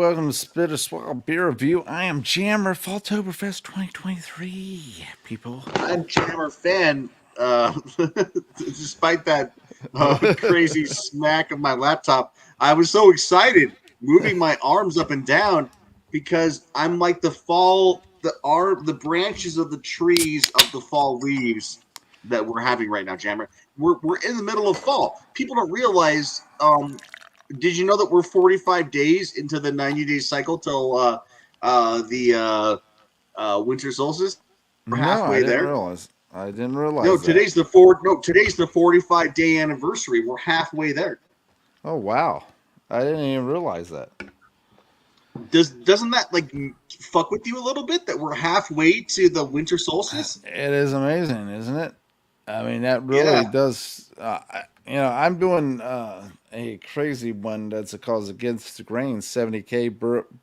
welcome to Spit or Swallow Beer Review. I am Jammer, Falltoberfest 2023, people. I'm Jammer fan. Despite that crazy smack of my laptop, I was so excited moving my arms up and down because I'm like the branches of the trees of the fall leaves that we're having right now, Jammer. We're in the middle of fall. People don't realize. Did you know that we're 45 days into the 90-day cycle till the winter solstice? We're No, I halfway didn't there. realize. I didn't No, realize that. today's the four. No, today's the 45-day anniversary. We're halfway there. Oh, wow. I didn't even realize that. Doesn't that like fuck with you a little bit that we're halfway to the winter solstice? It is amazing, isn't it? I mean, that really Yeah, does. I'm doing a crazy one that's a cause against the grain 70K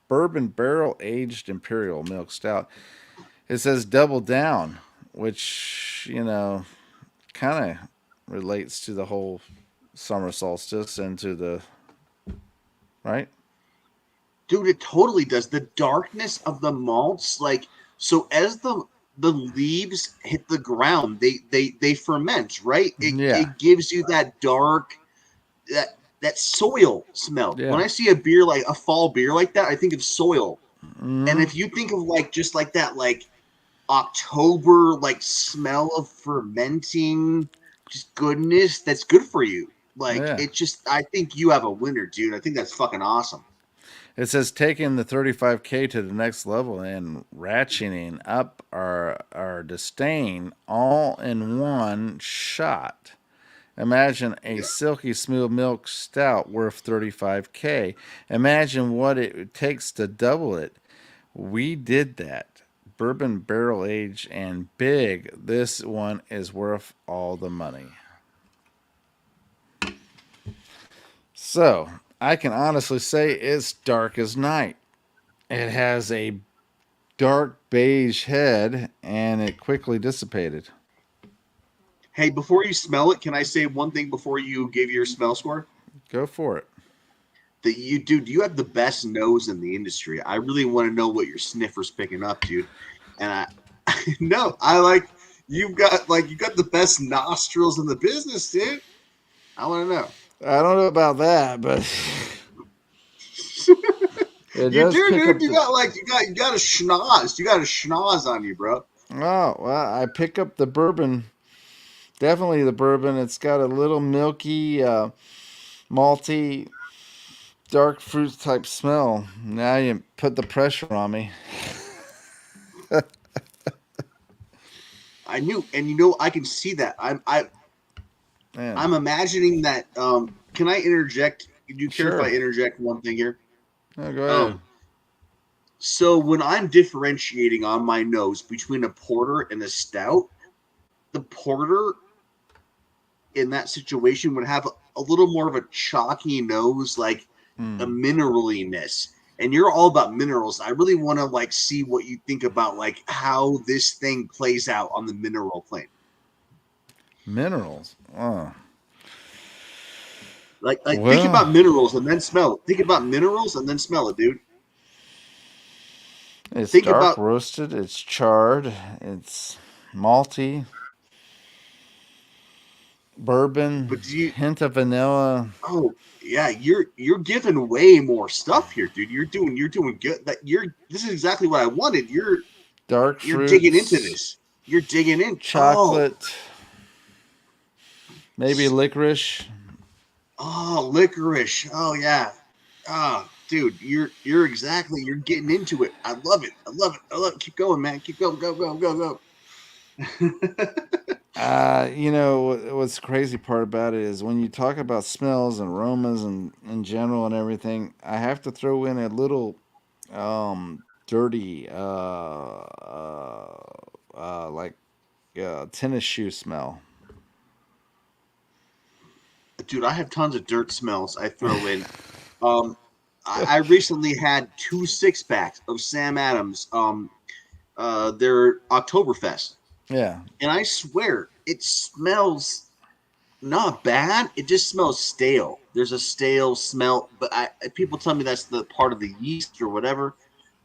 bourbon barrel aged imperial milk stout. It says double down, which, kind of relates to the whole summer solstice and to the right. dude, it totally does. The darkness of the malts, like so, as the leaves hit the ground, they ferment, right? It Yeah, it gives you that dark that soil smell. When yeah. I see a beer like a fall beer like that, I think of soil. And Hmm. if you think of like just like that, like October like smell of fermenting, just goodness, that's good for you. Like Yeah. it just, I think you have a winner, dude. I think that's fucking awesome. It says taking the 35K to the next level and ratcheting up our disdain all in one shot. Imagine a Yeah. silky smooth milk stout worth 35K. Imagine what it takes to double it. We did that. Bourbon barrel aged and big. This one is worth all the money. So, I can honestly say it's dark as night. It has a dark beige head and it quickly dissipated. Hey, before you smell it, can I say one thing before you give your smell score? Go for it. That you, dude, you have the best nose in the industry. I really want to know what your sniffer's picking up, dude. And no, I like you got the best nostrils in the business, dude. I want to know. I don't know about that, but it You does do, pick dude. up You the. got like you got a schnoz. You got a schnoz on you, bro. Oh, well, I pick up the bourbon. Definitely the bourbon. It's got a little milky, malty, dark fruit type smell. Now you put the pressure on me. I knew, and you know, I can see that. Man, I'm imagining that. Can I interject? Do you care if I sure. interject one thing here? Oh, go ahead. Um, so when I'm differentiating on my nose between a porter and a stout, the porter in that situation would have a little more of a chalky nose, like a Mm. mineraliness. And you're all about minerals. I really want to like see what you think about like how this thing plays out on the mineral plane. Minerals. Oh. Like think Well, about minerals and then smell it. Think about minerals and then smell it, dude. it's Think dark about roasted. It's charred. It's malty. Bourbon. but do you Hint of vanilla. oh yeah, you're giving way more stuff here, dude. You're doing good. That you're this is exactly what I wanted. Dark You're digging into fruits. this. You're digging in. Oh, Chocolate. Maybe licorice. oh, licorice. Oh yeah. Ah, dude, you're getting into it. I love it. I love it. I love it. Keep going, man. Keep going. Go, go, go, go. What's the crazy part about it is when you talk about smells and aromas and in general and everything, I have to throw in a little dirty, like tennis shoe smell. Dude, I have tons of dirt smells I throw in. Um, I recently had two six packs of Sam Adams. Their Oktoberfest, Yeah. and I swear it smells not bad. It just smells stale. There's a stale smell, but people tell me that's the part of the yeast or whatever.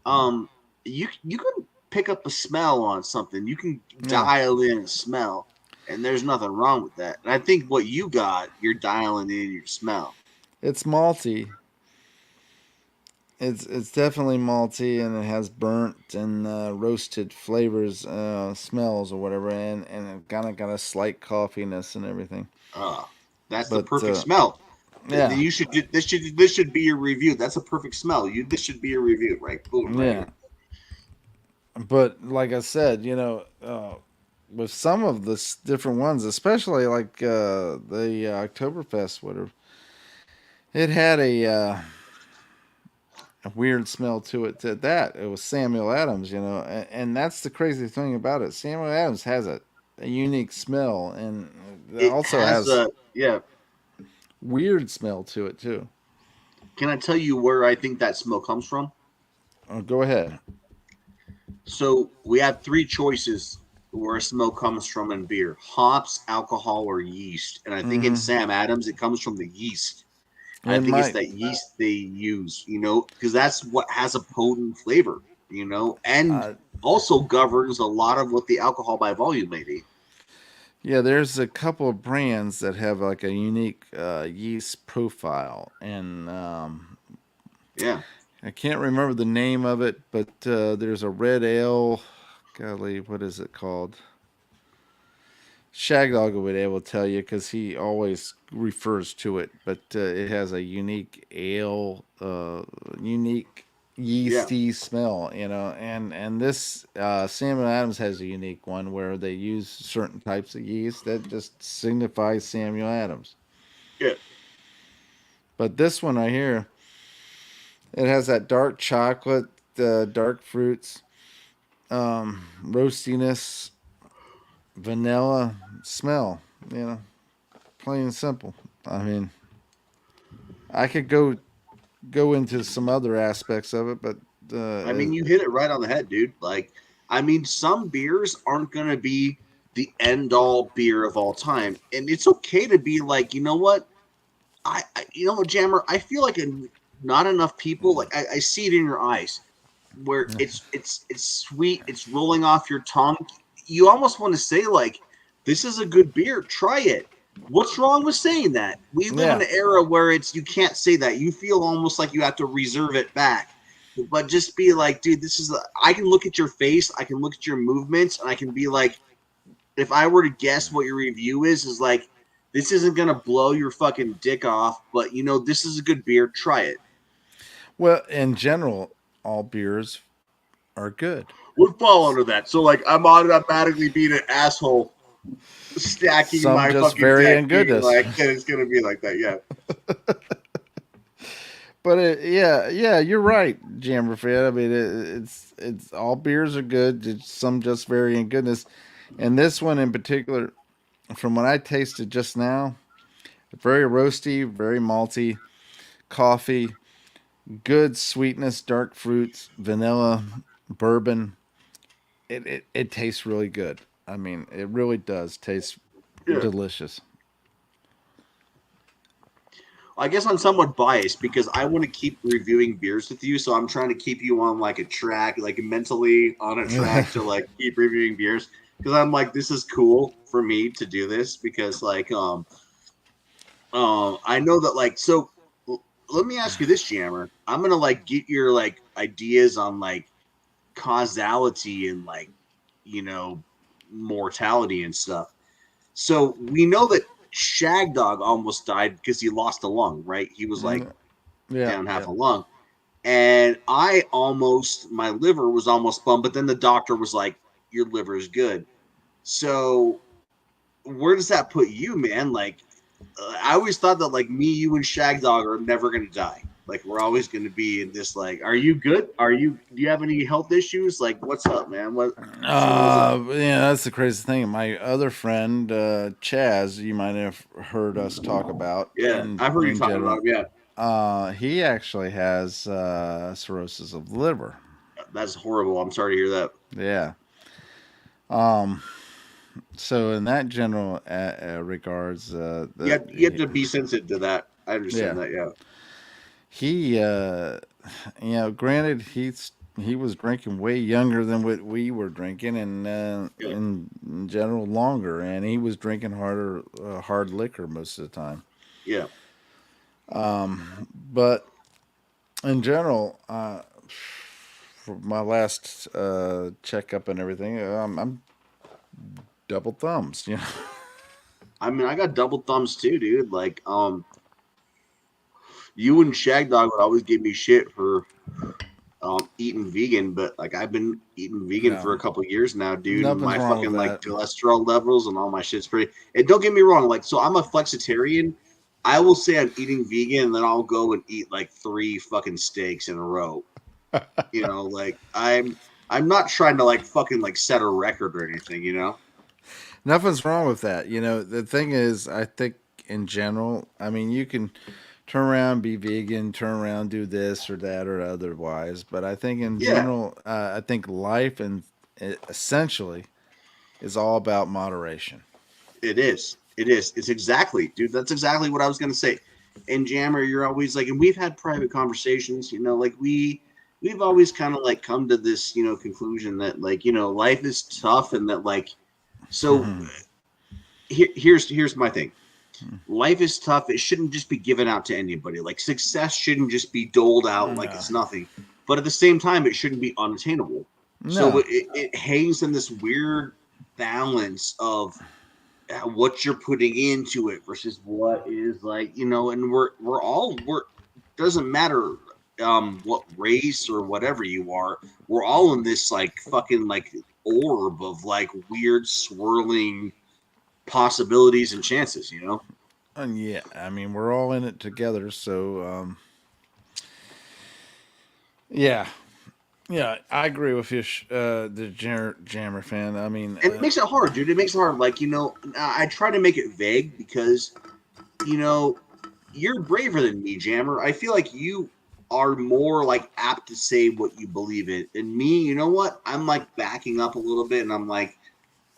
Um, you can pick up a smell on something. You can Yeah, dial in a smell, and there's nothing wrong with that. And I think what you got, you're dialing in your smell. it's malty. It's definitely malty, and it has burnt and roasted flavors, smells or whatever, and it kind of got a slight coffeeness and everything. Uh, that's the But perfect smell. yeah, You should this should be your review. That's a perfect smell. This should be a review, right? Boom, right yeah. here. But like I said, with some of the different ones, especially like the Oktoberfest, whatever, it had a weird smell to it. To that, it was Samuel Adams, and that's the crazy thing about it. Samuel Adams has a unique smell, and it It also has has a yeah. weird smell to it too. Can I tell you where I think that smell comes from? Go ahead. So we have three choices where a smell comes from in beer: hops, alcohol, or yeast. And I think in Hmm. Sam Adams, it comes from the yeast. I It think it's might. that yeast they use, because that's what has a potent flavor, and Uh, also governs a lot of what the alcohol by volume may be. yeah, there's a couple of brands that have like a unique yeast profile, and Yeah, I can't remember the name of it, but there's a red ale. Golly, what is it called? Shagdog would be able to tell you because he always refers to it, but it has a unique ale, unique yeah, yeasty smell, and this Samuel Adams has a unique one where they use certain types of yeast that just signifies Samuel Adams. yeah. But this one right here, it has that dark chocolate, dark fruits, roastiness, vanilla smell. You know, plain and simple. I mean, I could go into some other aspects of it, but I mean, you hit it right on the head, dude. Like, I mean, some beers aren't going to be the end all beer of all time. And it's okay to be like, you know what? You know what, Jammer? I feel like not enough people, like, I see it in your eyes where it's sweet, it's rolling off your tongue. You almost want to say, like, this is a good beer, try it. What's wrong with saying that? We live in yeah. an era where you can't say that. You feel almost like you have to reserve it back. But just be like, dude, I can look at your face, I can look at your movements, and I can be like, if I were to guess what your review is like, this isn't gonna blow your fucking dick off, but this is a good beer. Try it. Well, in general, all beers are good. Would fall under that. So like, I'm automatically being an asshole, stacking Some my just fucking vary deck, in being goodness. like, and it's gonna be like that. Yeah, But yeah, you're right, Jammerfed. I mean, it's all beers are good. Some just vary in goodness, and this one in particular, from what I tasted just now, very roasty, very malty, coffee, good sweetness, dark fruits, vanilla, bourbon. It tastes really good. I mean, it really does taste yeah. delicious. I guess I'm somewhat biased because I want to keep reviewing beers with you, so I'm trying to keep you on like a track, like mentally on a track to like keep reviewing beers because I'm like, this is cool for me to do this because I know that let me ask you this, Jammer. I'm gonna like get your like ideas on like causality and like you know mortality and stuff. So we know that Shagdog almost died because he lost a lung, right? He was like Yeah, down half yeah. a lung. And my liver was almost bummed, but then the doctor was like, your liver is good. So where does that put you, man? Like, I always thought that like me, you, and Shagdog are never gonna die. Like we're always gonna be in this. Like, are you good? Do you have any health issues? Like, what's up, man? What's the rules up? Yeah, that's the crazy thing. My other friend, Chaz, you might have heard us talk about Yeah, I've heard you in talking about general. him. Yeah, He actually has cirrhosis of the liver. that's horrible. I'm sorry to hear that. Yeah. So in that general regards, You have to be sensitive to that. I understand yeah, that. Yeah. he granted he was drinking way younger than what we were drinking, and Yeah. in general longer, and he was drinking hard liquor most of the time. Yeah. But in general, for my last checkup and everything, I'm double thumbs. You know, I mean, I got double thumbs too, dude. Like, you and Shag Dog would always give me shit for eating vegan, but like I've been eating vegan for no, a couple years now, dude, and nothing's my wrong with fucking like that. cholesterol levels and all my shit's pretty. And don't get me wrong, like so I'm a flexitarian. I will say I'm eating vegan, and then I'll go and eat like 3 fucking steaks in a row. You know, like I'm not trying to like fucking like set a record or anything, you know? Nothing's wrong with that. You know, the thing is, I think in general, I mean, you can turn around, be vegan, turn around, do this or that or otherwise. But I think in Yeah, general, I think life and essentially is all about moderation. it is. It is. It's exactly, dude. That's exactly what I was gonna say. And Jammer, you're always like, and we've had private conversations, you know, like we've always kind of like come to this, you know, conclusion that like, you know, life is tough and that like so here's my thing. Life is tough. It shouldn't just be given out to anybody. Like success shouldn't just be doled out like No, it's nothing. But at the same time, it shouldn't be unattainable. So no, it hangs in this weird balance of what you're putting into it versus what is like, you know, and we're doesn't matter what race or whatever you are, we're all in this like fucking like orb of like weird swirling possibilities and chances, you know? and yeah, I mean, we're all in it together. So, yeah, yeah, I agree with you, the Jammer fan. I mean, And it makes it hard, dude. It makes it hard. Like, you know, I try to make it vague because, you know, you're braver than me, Jammer. I feel like you are more like apt to say what you believe in. And me, you know what? I'm like backing up a little bit and I'm like,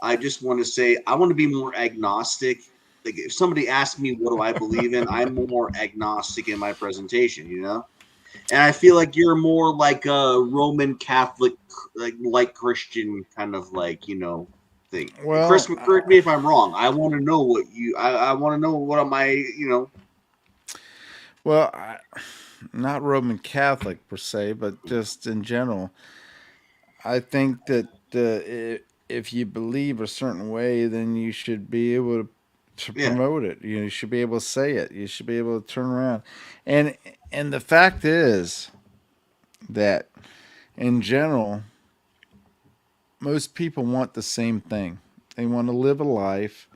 I just want to say I want to be more agnostic. Like if somebody asks me what do I believe in, I'm more agnostic in my presentation, you know? And I feel like you're more like a Roman Catholic, like Christian kind of like you know thing. Chris, well, correct me if I'm wrong. I want to know what you. I want to know what am I. You know. well, not Roman Catholic per se, but just in general. I think that if you believe a certain way, then you should be able to Yeah. promote it. You should be able to say it. You should be able to turn around. And and the fact is that in general, most people want the same thing. They want to live a life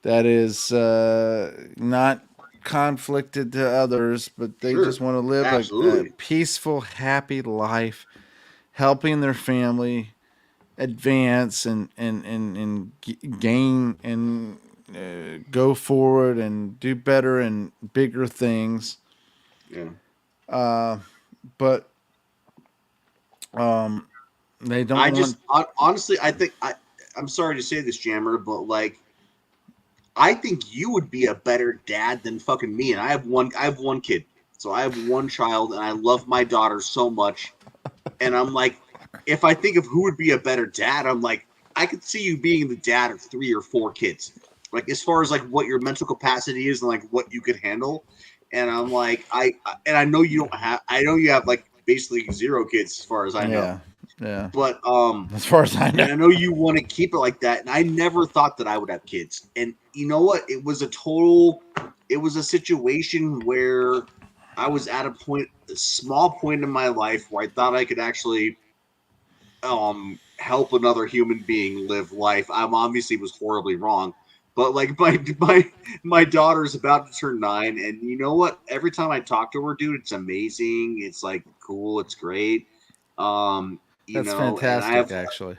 that is not conflicted to others, but they just Sure. want to live a Absolutely. peaceful, happy life, helping their family advance and gain and go forward and do better and bigger things. Yeah. But um, they I don't want. just honestly, I think I'm sorry to say this, Jammer, but like I think you would be a better dad than fucking me. And I have one kid. So I have one child and I love my daughter so much. And I'm like, if I think of who would be a better dad, I'm like, I could see you being the dad of 3 or 4 kids. Like as far as like what your mental capacity is and like what you could handle. And I'm like, and I know you don't have I know you have like basically 0 kids as far as I know. Yeah, yeah. But As far as I know. and I know you want to keep it like that. And I never thought that I would have kids. And you know what? It was a situation where I was at a small point in my life where I thought I could actually help another human being live life. I'm obviously was horribly wrong. But like my daughter's about to turn 9, and you know what? Every time I talk to her, dude, it's amazing. It's like cool. It's great. You That's know, and I fantastic, have actually.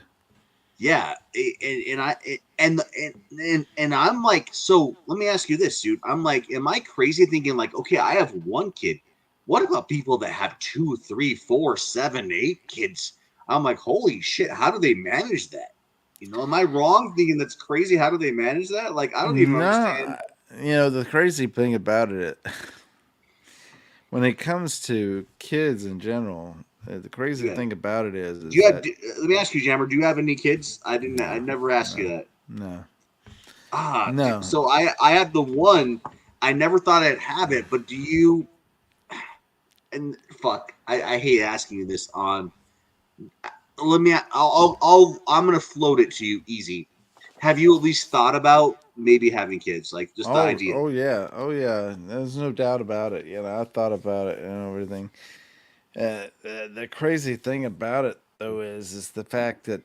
yeah, and I and I'm like, so let me ask you this, dude. I'm like, am I crazy thinking like, okay, I have one kid. What about people that have 2, 3, 4, 7, 8 kids? I'm like, holy shit, how do they manage that? Am I wrong thinking that's crazy? How do they manage that? Like, I don't even No, understand. the crazy thing about it, when it comes to kids in general, the crazy Yeah. thing about it Do is you have? that Let me ask you, Jammer. Do you have any kids? I didn't. I no, never asked you no, that. no, no. So I have the one. I never thought I'd have it, but do you? And fuck, I hate asking you this. On let me. I'm gonna float it to you easy. Have you at least thought about maybe having kids? Like just the Oh, idea. oh yeah, oh yeah. There's no doubt about it. I thought about it and everything. The crazy thing about it though is the fact that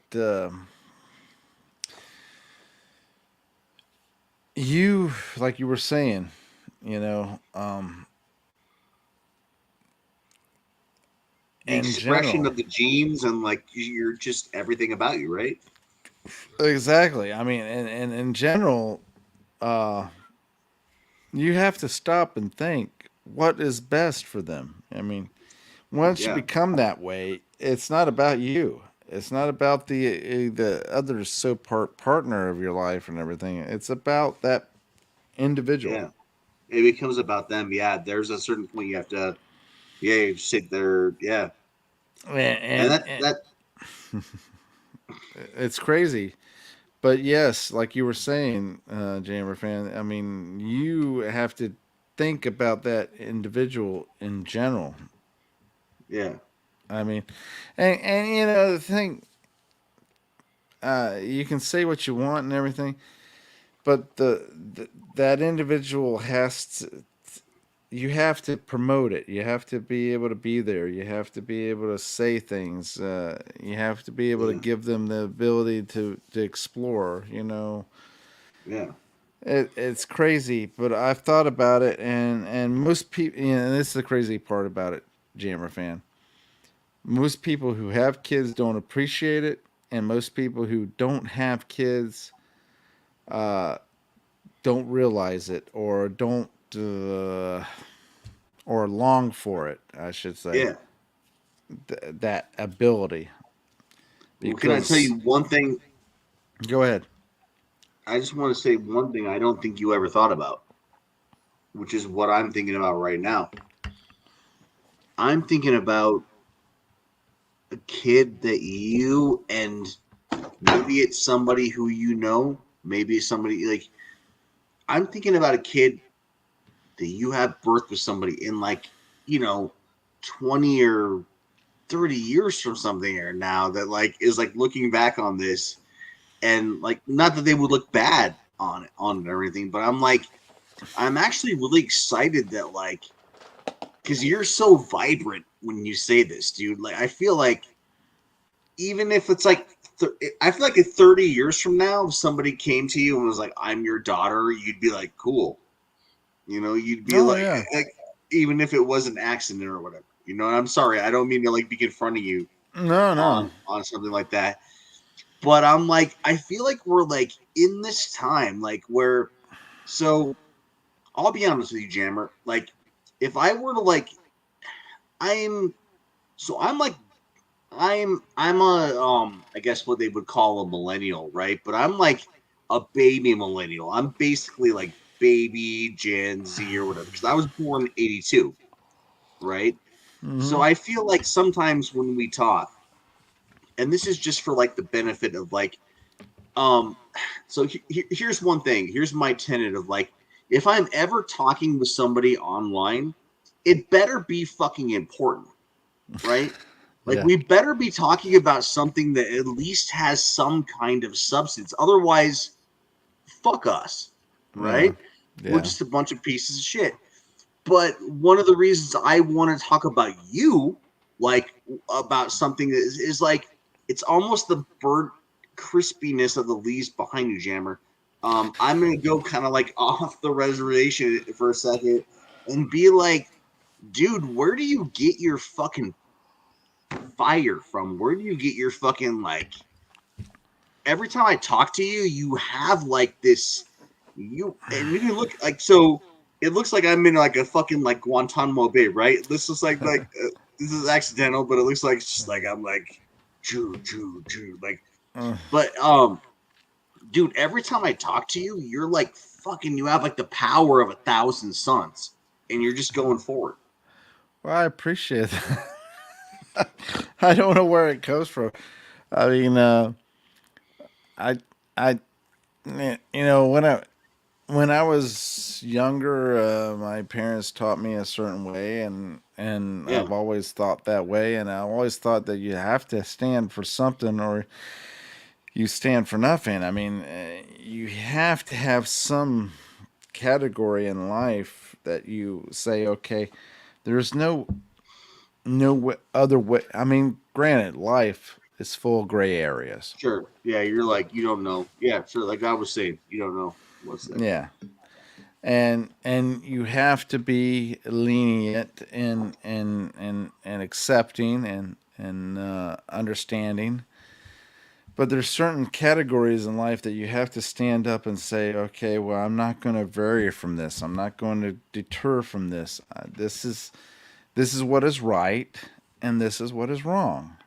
you, like you were saying, you know, um, The in expression general, of the genes and like you're just everything about you, right? exactly. I mean, and in general, uh, you have to stop and think what is best for them. I mean, once you Yeah, become that way, it's not about you. It's not about the other partner of your life and everything. It's about that individual. yeah. It becomes about them. Yeah, there's a certain point you have to. Yeah, you sit there. Yeah, And, and and, and that. it's crazy. But yes, like you were saying, Jammer fan, I mean, you have to think about that individual in general. Yeah, I mean, and the thing, you can say what you want and everything, but that individual has to. You have to promote it. You have to be able to be there. You have to be able to say things. You have to be able to yeah, give them the ability to explore. yeah, It's crazy, but I've thought about it, and most people, and this is the crazy part about it, Jammer fan. Most people who have kids don't appreciate it, and most people who don't have kids uh, don't realize it or long for it. I should say yeah. that ability Well, can I tell because you one thing? go ahead. I just want to say one thing I don't think you ever thought about, which is what I'm thinking about right now. I'm thinking about a kid that you and maybe it's somebody who maybe it's somebody like I'm thinking about a kid that you have birth with somebody in like, you know, 20 or 30 years from something or now that like is like looking back on this and like not that they would look bad on it or anything, but I'm actually really excited that like because you're so vibrant when you say this, dude. Like I feel like even if it's like I feel like if 30 years from now, if somebody came to you and was like, "I'm your daughter," you'd be like, "Cool." You'd be Oh yeah, like even if it was an accident or whatever. I'm sorry, I don't mean to like be confronting you no, no, on something like that. But I'm like, I feel like we're like in this time, like where so I'll be honest with you, Jammer. Like, if I were to like, I'm I'm like I'm a I guess what they would call a millennial, right? But I'm like a baby millennial. I'm basically like baby Gen Z or whatever because I was born in '82, right? So hmm I feel like sometimes when we talk, and this is just for like the benefit of like um so here's one thing. Here's my tenet of like if I'm ever talking with somebody online, it better be fucking important, right? Like yeah, we better be talking about something that at least has some kind of substance. Otherwise, fuck us, yeah, right? We're yeah, just a bunch of pieces of shit. But one of the reasons I want to talk about you, like about something that is like it's almost the burnt crispiness of the leaves behind you, Jammer. I'm gonna go kind of like off the reservation for a second and be like, dude, where do you get your fucking fire from? Where do you get your fucking like? Every time I talk to you, you have like this. You and you can look like so. It looks like I'm in like a fucking like Guantanamo Bay, right? This is like this is accidental, but it looks like it's just like I'm like, choo choo choo, like. Uh, But dude, every time I talk to you, you're like fucking. You have like the power of 1,000 suns, and you're just going forward. well, I appreciate that. I don't know where it comes from. I mean, I, I, when I was younger, my parents taught me a certain way, and Yeah, I've always thought that way, and I've always thought that you have to stand for something, or you stand for nothing. I mean, you have to have some category in life that you say, okay, there's no other way. I mean, granted, life is full of gray areas. sure. Yeah, you're like you don't know. Yeah, sure. Like I was saying, you don't know what's there. Yeah, and you have to be lenient and accepting and understanding. But there's certain categories in life that you have to stand up and say, okay, well, I'm not going to vary from this. I'm not going to deter from this. This is what is right, and this is what is wrong.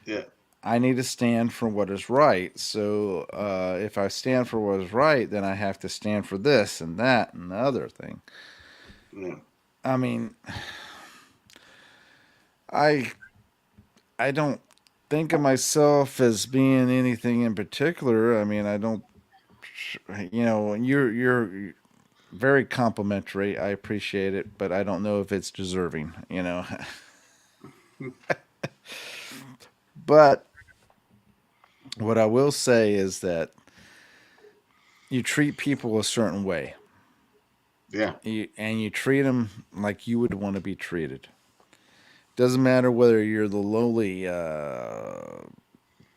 Yeah, I need to stand for what is right. So if I stand for what is right, then I have to stand for this and that and the other thing. yeah, I mean, I I don't think of myself as being anything in particular. I mean, I don't. You're very complimentary. I appreciate it, but I don't know if it's deserving. But what I will say is that you treat people a certain way. yeah, And you treat them like you would want to be treated. Doesn't matter whether you're the lowly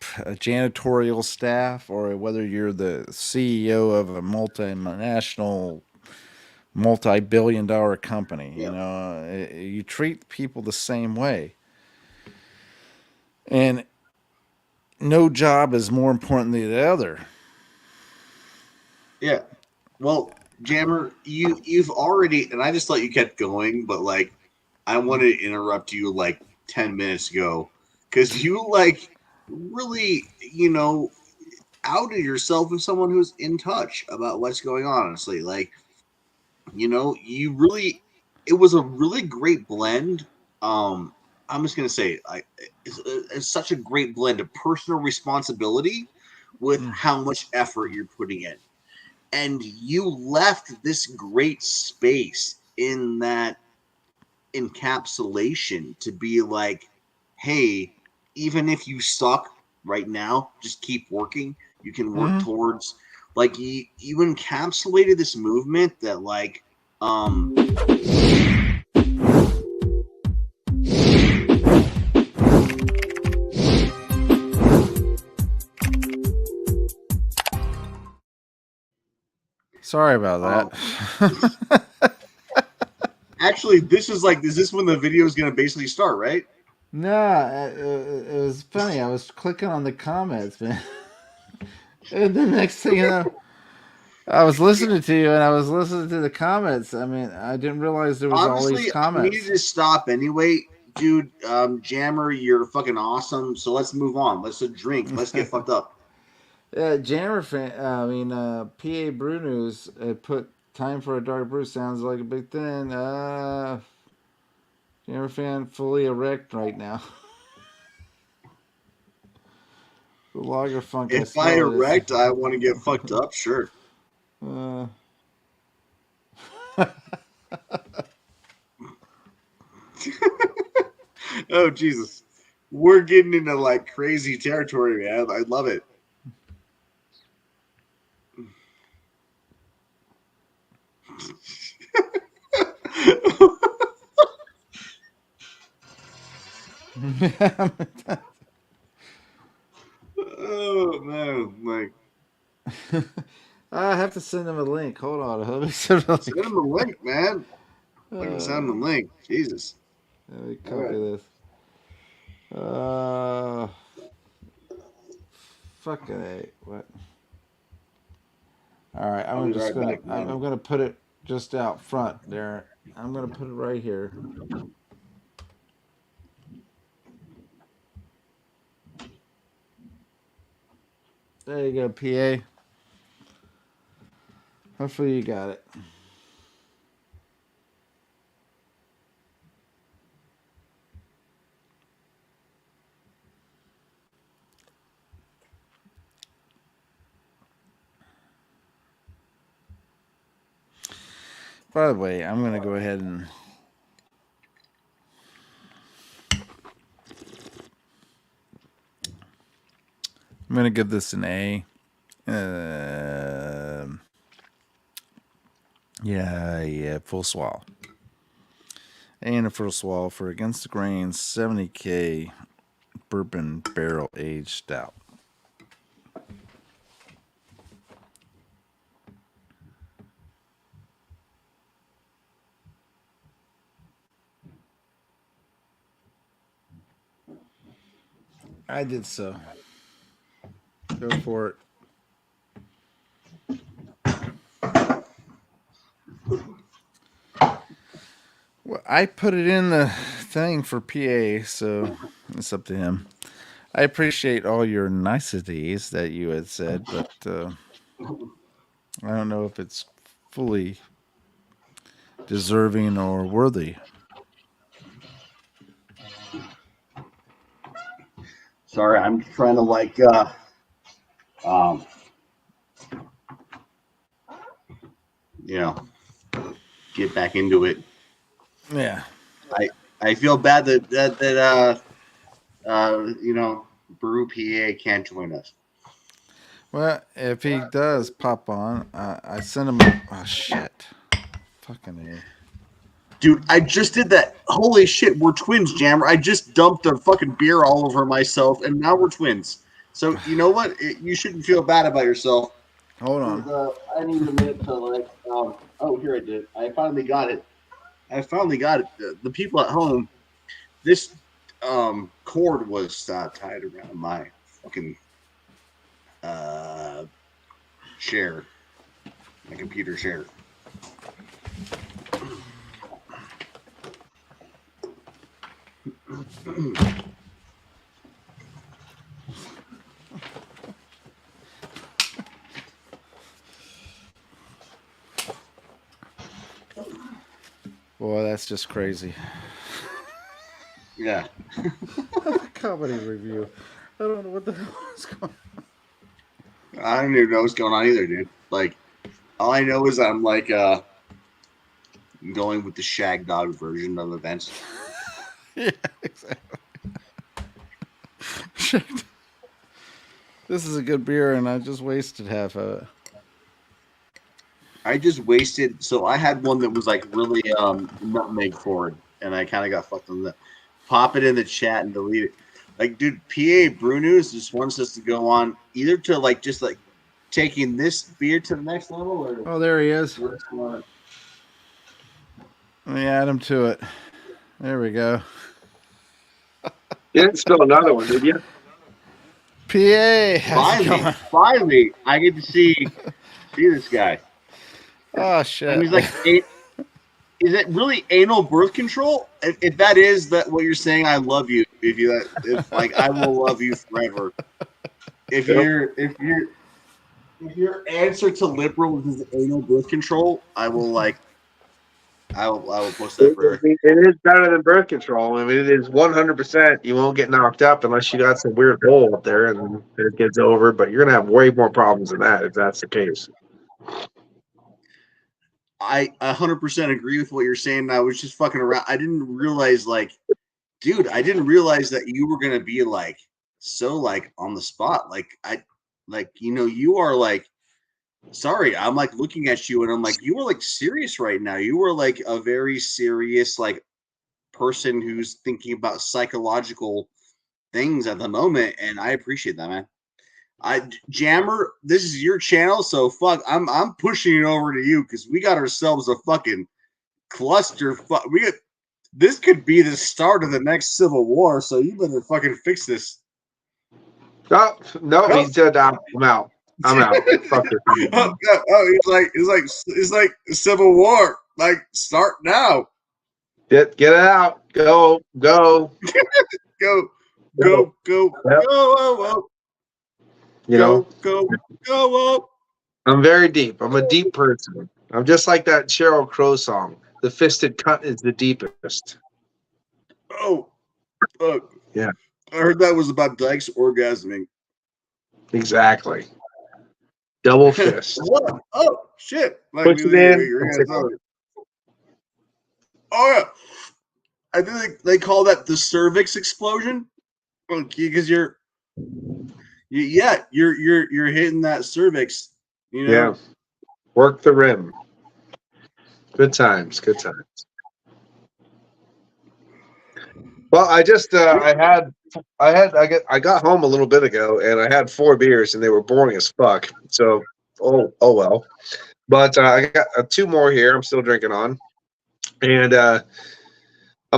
janitorial staff or whether you're the CEO of a multinational, multi-billion-dollar company. yeah, You treat people the same way, and no job is more important than the other. yeah. Well, Jammer, you've already, and I just thought you kept going, but like I wanted to interrupt you like 10 minutes ago because you like really, outed yourself as someone who's in touch about what's going on. Honestly, like you really, it was a really great blend. Um, I'm just gonna say, it's such a great blend of personal responsibility with Mm. how much effort you're putting in, and you left this great space in that encapsulation to be like, hey, even if you suck right now, just keep working. You can work Mm-hmm. towards like you encapsulated this movement that like Sorry about um that. actually is this when the video is gonna basically start, right? No, it was funny. I was clicking on the comments, man. And the next thing you know, I was Yeah, listening to you and I was listening to the comments. I mean, I didn't realize there was all these honestly, I needed comments. to stop anyway. Dude, Jammer, you're fucking awesome. So let's move on. Let's drink. Let's get fucked up. Jammer fan, PA Brew News put time for a dark brew sounds like a big thing. Jammer fan fully erect right now. The lager funk, I If I smell it. It's, erect, I want to get fucked up. Sure. uh, Oh Jesus, we're getting into like crazy territory, man. I love it. Oh man, like I have to send them a link. Hold on, let me send them a send link. him a link, man. Fucking send him Uh, a link. Jesus. Let me All copy right. this. Uh, Fucking a what? All right, I'll be right back, I'm man. gonna put it just out front there. I'm gonna put it right here. There you go, PA. Hopefully you got it. By the way, I'm going to go ahead and I'm going to give this an A. Yeah, full swallow. And a full swallow for Against the Grain 70K bourbon barrel aged stout. I did so. Go for it. Well, I put it in the thing for PA, so it's up to him. I appreciate all your niceties that you had said, but I don't know if it's fully deserving or worthy. Sorry, I'm trying to um, you know, get back into it. Yeah. I feel bad that Brew PA can't join us. Well, if he does pop on, I send him. Oh shit! Fucking A. Dude, I just did that. Holy shit, we're twins, Jammer. I just dumped a fucking beer all over myself, and now we're twins. So you know what? You shouldn't feel bad about yourself. Hold on. I need a minute to oh, here I did. I finally got it. The people at home, this cord was tied around my fucking chair, my computer chair. Boy, that's just crazy. Yeah. Comedy review. I don't know what the hell is going on. I don't even know what's going on either, dude. Like, all I know is I'm going with the shag dog version of events. Yeah, exactly. This is a good beer, and I just wasted half of it. I just wasted. So I had one that was like really nutmeg forward, and I kind of got fucked on that. Pop it in the chat and delete it. Like, dude, PA Brew News just wants us to go on either to just taking this beer to the next level, or Oh, there he is. Let me add him to it. There we go. You didn't spill another one, did you? PA. Finally, I get to see this guy. Oh shit! And he's like, is it really anal birth control? If that is what you're saying, I love you. If I will love you forever. If your answer to liberal is anal birth control, I will I will post that for her. It is better than birth control. I mean, it is 100%. You won't get knocked up unless you got some weird hole up there and it gets over. But you're gonna have way more problems than that if that's the case. I 100% agree with what you're saying. I was just fucking around. I didn't realize, dude, I didn't realize that you were gonna be so on the spot. You are sorry, I'm looking at you and I'm you are serious right now. You are a very serious person who's thinking about psychological things at the moment, and I appreciate that, man. Jammer, this is your channel, so fuck. I'm pushing it over to you because we got ourselves a fucking cluster. This could be the start of the next civil war. So you better fucking fix this. No, he said I'm out. I'm out. Fuck this. It's like civil war. Start now. Get it out. Go. Go. Yep. Go. You know, Go, go, go up. I'm very deep. I'm a deep person. I'm just like that Sheryl Crow song. The fisted cunt is the deepest. Oh, uh, Yeah, I heard that was about Dykes orgasming. exactly. Double fist. What? Oh, shit. Like, Push it in. you're And going take to tell me. Oh, yeah. I think they call that the cervix explosion. Because you're hitting that cervix, you yeah, know? work the rim. Good times. Good times. Well, I got home a little bit ago and I had 4 beers and they were boring as fuck. So oh well. But I got 2 more here. I'm still drinking on, and I'm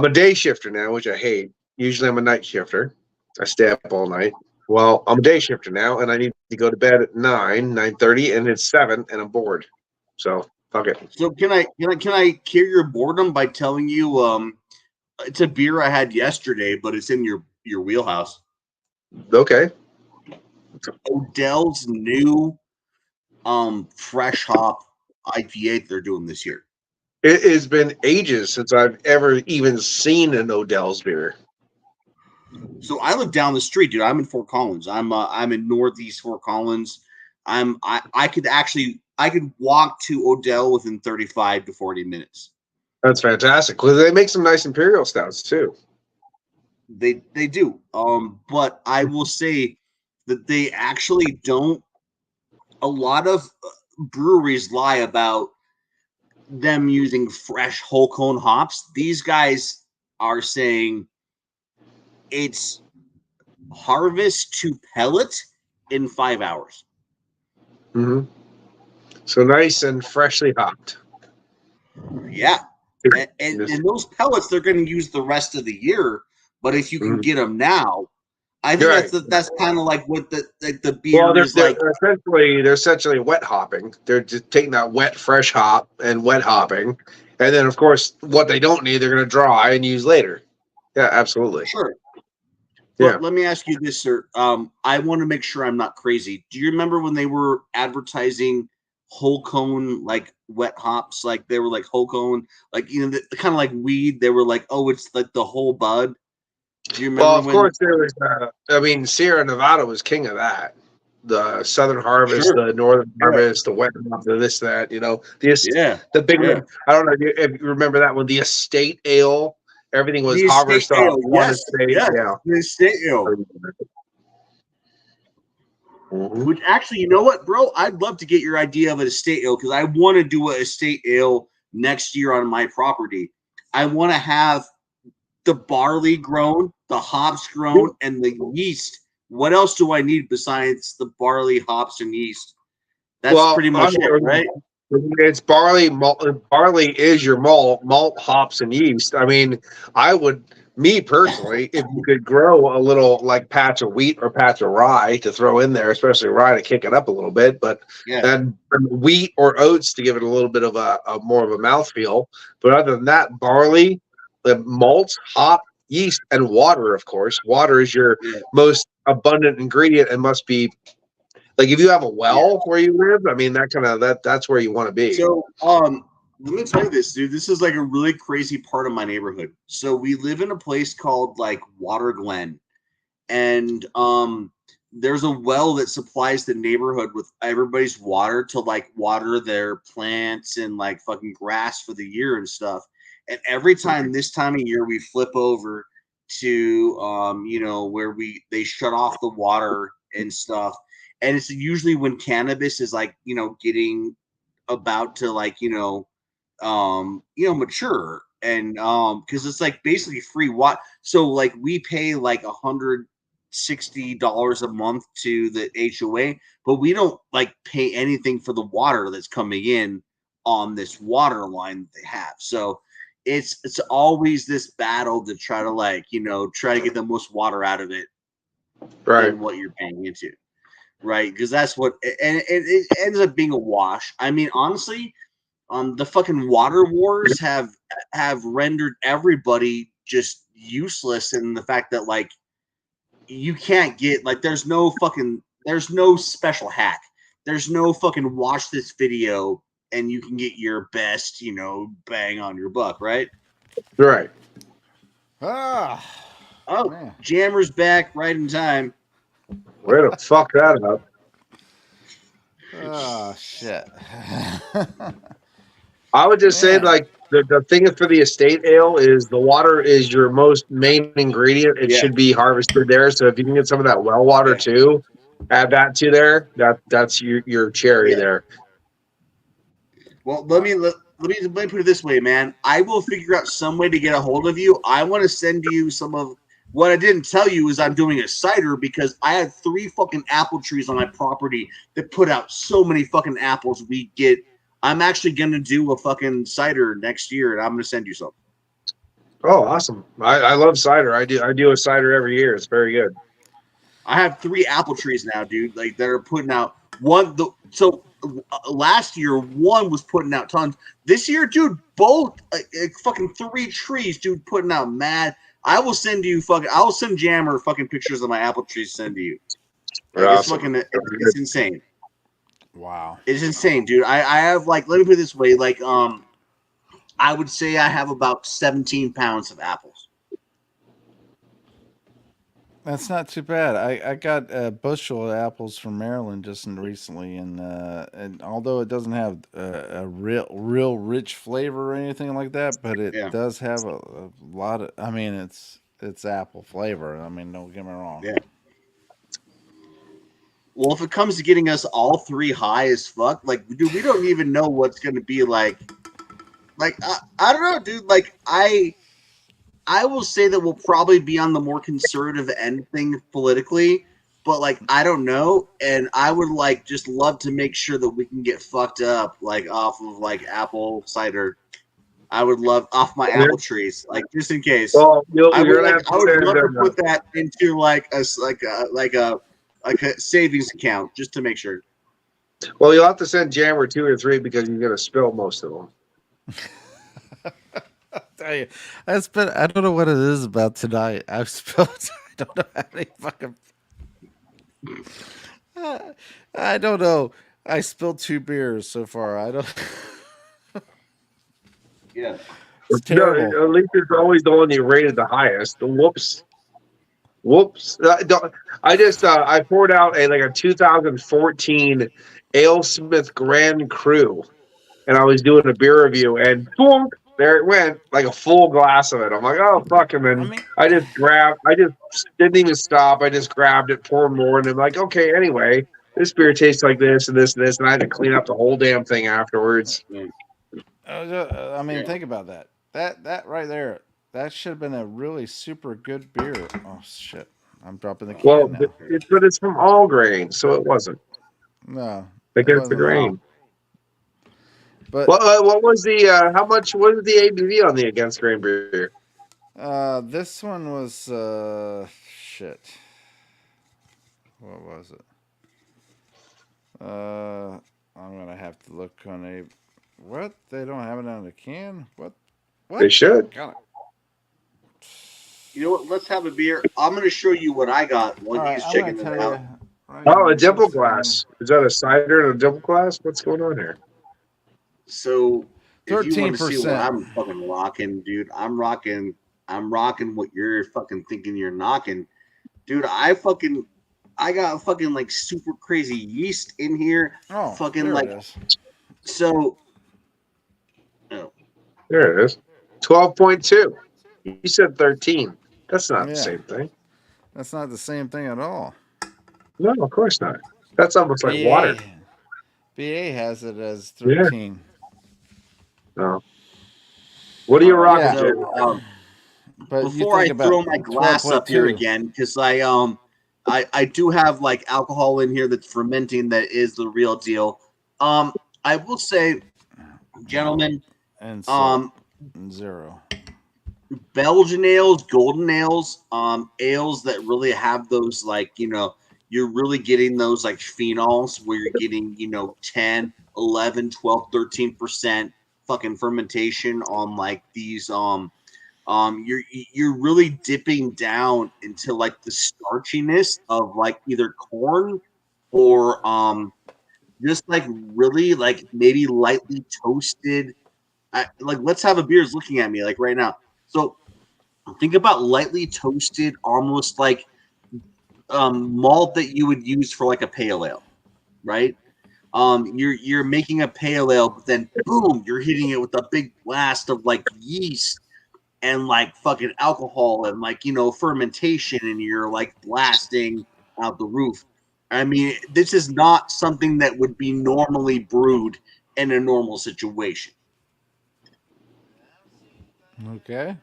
a day shifter now, which I hate. Usually I'm a night shifter. I stay up all night. Well, I'm a day shifter now, and I need to go to bed at 9:30, and it's 7, and I'm bored. So fuck it. So can I cure your boredom by telling you it's a beer I had yesterday, but it's in your wheelhouse. Okay. Odell's new fresh hop IPA they're doing this year. It has been ages since I've ever even seen an Odell's beer. So I live down the street, dude. I'm in Fort Collins. I'm in Northeast Fort Collins. I could walk to Odell within 35 to 40 minutes. That's fantastic. Well, they make some nice imperial stouts too. They do. But I will say that they actually don't. A lot of breweries lie about them using fresh whole cone hops. These guys are saying it's harvest to pellet in 5 hours. Hmm. So nice and freshly hopped. Yeah. And those pellets they're going to use the rest of the year. But if you can get them now, I think Right. that's kind of like what the Well, beer is like. they're essentially wet hopping. They're just taking that wet fresh hop and wet hopping, and then of course what they don't need they're going to dry and use later. Yeah, absolutely. Sure. Yeah. But let me ask you this, sir. I want to make sure I'm not crazy. Do you remember when they were advertising whole cone like wet hops? Like they were like whole cone, like kind of like weed. They were like, oh, it's like the whole bud. Do you Well, remember of when? course there was. I mean, Sierra Nevada was king of that. The Southern Harvest, Sure. the Northern Yeah. Harvest, the Wet Hop, the this, that. Yeah. The big Yeah. one. I don't know if you remember that one. The Estate Ale. Everything was The estate harvest off ale. one Yes. estate. Yes. Yeah. The estate ale. Mhm. Which actually, you know what, bro? I'd love to get your idea of an estate ale because I want to do an estate ale next year on my property. I want to have the barley grown, the hops grown, and the yeast. What else do I need besides the barley, hops, and yeast? That's Well, pretty much it, right? it's barley. Barley is your malt, hops, and yeast. I mean, I would, me personally, if you could grow a little like patch of wheat or patch of rye to throw in there, especially rye to kick it up a little bit, but Yeah. and wheat or oats to give it a little bit of a more of a mouthfeel. But other than that, barley, the malt, hop, yeast, and water. Of course, water is your Yeah. most abundant ingredient and must be like if you have a Yeah. well where you live, I mean that's where you want to be. So, let me tell you this, dude. This is like a really crazy part of my neighborhood. So we live in a place called like Water Glen, and there's a well that supplies the neighborhood with everybody's water to like water their plants and like fucking grass for the year and stuff. And every time this time of year we flip over to where they shut off the water and stuff. And it's usually when cannabis is like, getting about to like, mature and because it's like basically free water. So like we pay like $160 a month to the HOA, but we don't like pay anything for the water that's coming in on this water line that they have. So it's always this battle to try to like, try to get the most water out of it Right. than what you're paying into. Right. Because that's what and it ends up being a wash. I mean, honestly, the fucking water wars have rendered everybody just useless in the fact that like you can't get like there's no fucking there's no special hack. There's no fucking watch this video and you can get your best, bang on your buck, right? Right. Ah, Oh, man. Jammer's back right in time. Way to fuck that up. Oh, shit. I would just say, Man. like, the thing for the estate ale is the water is your most main ingredient. It Yeah. should be harvested there. So if you can get some of that well water Yeah. too, add that to there. That's your cherry Yeah. there. Well, let me put it this way, man. I will figure out some way to get a hold of you. I want to send you some of what I didn't tell you is I'm doing a cider because I had 3 fucking apple trees on my property that put out so many fucking apples. I'm actually gonna do a fucking cider next year, and I'm gonna send you some. Oh, awesome! I love cider. I do a cider every year. It's very good. I have 3 apple trees now, dude. Like that are putting out last year 1 was putting out tons. This year, dude, both fucking 3 trees, dude, putting out mad. I will send Jammer fucking pictures of my apple trees. To send to you. Like, Awesome. it's insane. Wow. It's insane, dude. I have let me put it this way, I would say I have about 17 pounds of apples. That's not too bad. I got a bushel of apples from Maryland just recently, and although it doesn't have a real rich flavor or anything like that, but it Yeah. does have a lot of. I mean, it's apple flavor. I mean, don't get me wrong. Yeah. Well, if it comes to getting us all 3 high as fuck, dude, we don't even know what's going to be like. I don't know, dude. I will say that we'll probably be on the more conservative end thing politically, but I don't know, and I would just love to make sure that we can get fucked up off of apple cider. I would love off my apple trees, just in case. Well, I you're would gonna have I would love to to put that into a savings account just to make sure. well, you'll have to send Jammer 2 or 3 because you're gonna spill most of them. Tell you, I don't know what it is about tonight. I've spilled. I don't know how many fucking. I don't know. I spilled 2 beers so far. I don't. Yeah. It's No, terrible. at least it's always the one you rated the highest. Whoops. I poured out a 2014 AleSmith Grand Cru, and I was doing a beer review, and boom, there it went, like a full glass of it. I'm like, oh fuck, and I then mean, I just didn't even stop. I just grabbed it, poured more, and I'm like, okay, anyway, this beer tastes like this and this and this, and I had to clean up the whole damn thing afterwards. I mean, Yeah. think about that. That right there. That should have been a really super good beer. Oh shit! I'm dropping the Well, can now. but it's from all grain, so it wasn't No, it against the wasn't at all. grain. But What was the how much? What was the ABV on the against grain beer? this one was shit. What was it? I'm gonna have to look on a. What? They don't have it on the can? What? They should. God. You know what? Let's have a beer. I'm going to show you what I got All while right, he's I'm checking gonna it tell out. you. Right Oh, a here, dimple this thing- glass. Is that a cider and a dimple glass? What's going on here? So if you want to see what 13%. I'm fucking rocking, dude, I'm rocking what you're fucking thinking you're knocking. Dude, I got fucking super crazy yeast in here. Oh, Fucking there it is. so oh, There it is. 12.2. You said 13. That's not the Yeah, same thing. that's not the same thing at all. No, of course not. That's almost like water. BA has it as Yeah. 13. No. What are you rocking, Yeah. Jay? so But you before I think about throw my glass up here 12.2. again, because I do have alcohol in here that's fermenting that is the real deal. I will say, gentlemen, And salt. um, 0. Belgian ales, golden ales, ales that really have those you're really getting those phenols where you're getting 10, 11, 12, 13% fucking fermentation on these you're really dipping down into the starchiness of either corn or just like really like maybe lightly toasted. Like let's have a beer's looking at me like right now. So think about lightly toasted, almost like malt that you would use for like a pale ale, right? You're making a pale ale, but then boom, you're hitting it with a big blast of like yeast and like fucking alcohol and like fermentation, and you're like blasting out the roof. I mean, this is not something that would be normally brewed in a normal situation. Okay.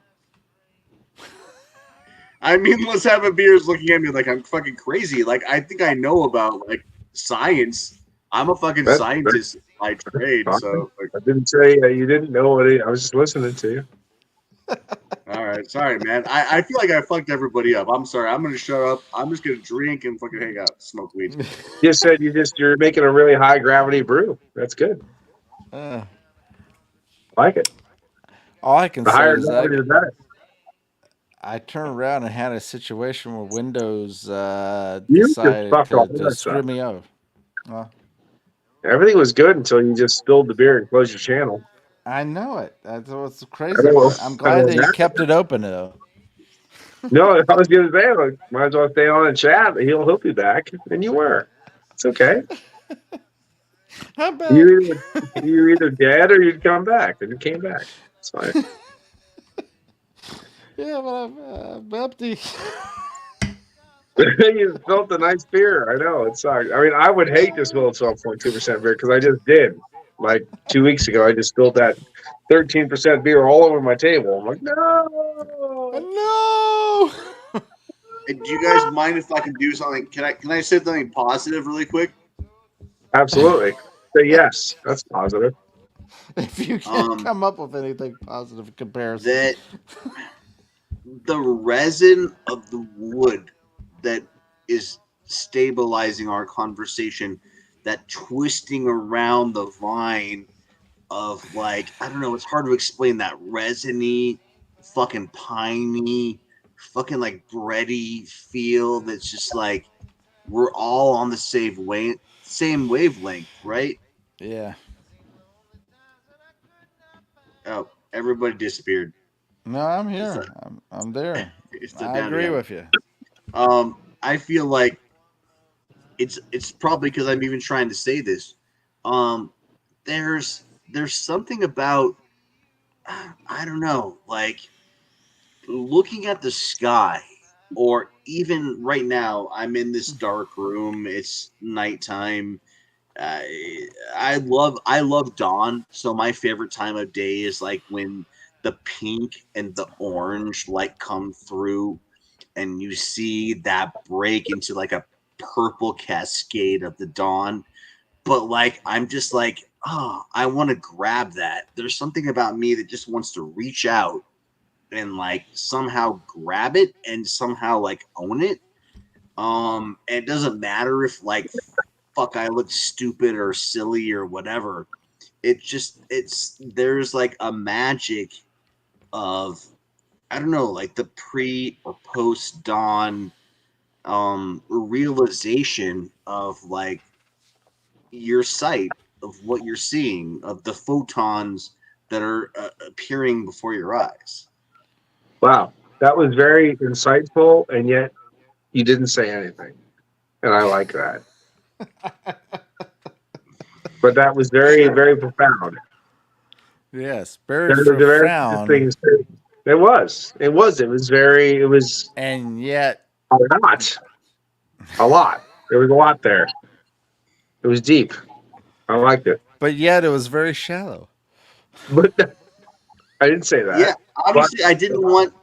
I mean, let's have a beer is looking at me like I'm fucking crazy. Like I think I know about like science. I'm a fucking That's scientist by trade. fine. So like, I didn't say you didn't know what I was just listening to you. all right, sorry, man. I feel like I fucked everybody up. I'm sorry. I'm gonna shut up. I'm just gonna drink and fucking hang out, smoke weed. You said you're making a really high gravity brew. That's good. Uh, I like it. all I can The say higher is gravity, the better. I turned around and had a situation where Windows You just decided fucked all to that screw stuff. me over. Well, Everything was good until you just spilled the beer and closed your channel. I know it. That's what's the I crazy know. part. I'm I glad know that you that. kept it open though. No, I was going to say, like, might as well stay on and chat. He'll be back, and you were. It's okay. I'm back. You're either dead or you'd come back, and you came back. It's fine. Yeah, but I'm empty. You spilled a nice beer. I know it sucks. I mean, I would hate to spill 12.2% beer because I just did. Like 2 weeks ago, I just spilled that 13% beer all over my table. I'm like, no. No. Hey, do you guys mind if I can do something? Can I say something positive really quick? Absolutely. Say yes. That's positive. If you can't Um, come up with anything positive in comparison. that the resin of the wood that is stabilizing our conversation, that twisting around the vine of like, I don't know, it's hard to explain that resiny, fucking piney, fucking like bready feel that's just like we're all on the same wavelength, right? Yeah. Oh, everybody disappeared. No, I'm It's here. I'm there. it's I down agree again. with you. I feel like it's probably because I'm even trying to say this. Um, there's something about I don't know, like looking at the sky, or even right now, I'm in this dark room. It's nighttime. I love dawn. So my favorite time of day is like when the pink and the orange like come through, and you see that break into like a purple cascade of the dawn. But like I'm just like, oh, I want to grab that. There's something about me that just wants to reach out and like somehow grab it and somehow like own it. And it doesn't matter if like fuck I look stupid or silly or whatever. It's there's like a magic of I don't know, like the pre or post dawn realization of like your sight of what you're seeing, of the photons that are appearing before your eyes. Wow. That was very insightful, and yet you didn't say anything. And I like that. But that was very, Sure. very profound. Yes, very That was a very profound, interesting statement. It was. It was. It was and yet, a lot. A lot. There was a lot there. It was deep. I liked it. but yet, it was very shallow. But I didn't say Yeah, that. But obviously I didn't want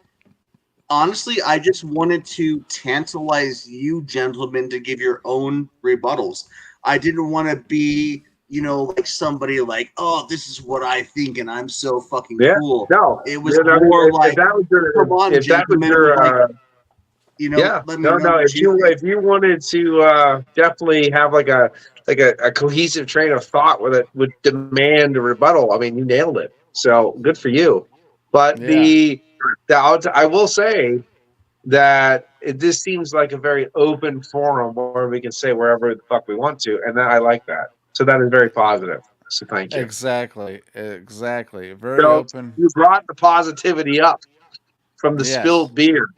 honestly, I just wanted to tantalize you gentlemen to give your own rebuttals. I didn't want to be, like somebody like, oh, this is what I think and I'm so fucking yeah, cool. no. It was Yeah, no, more if like, that was come on, if that was gentlemen, your like, yeah, let me no, know no. what you think. If you wanted to definitely have like a cohesive train of thought with it would demand a rebuttal. I mean, you nailed it. So good for you. But Yeah. I will say that it just seems like a very open forum where we can say wherever the fuck we want to, and I like that. So that is very positive. So thank you. Exactly. Exactly. Very So open. you brought the positivity up from the Yes. spilled beer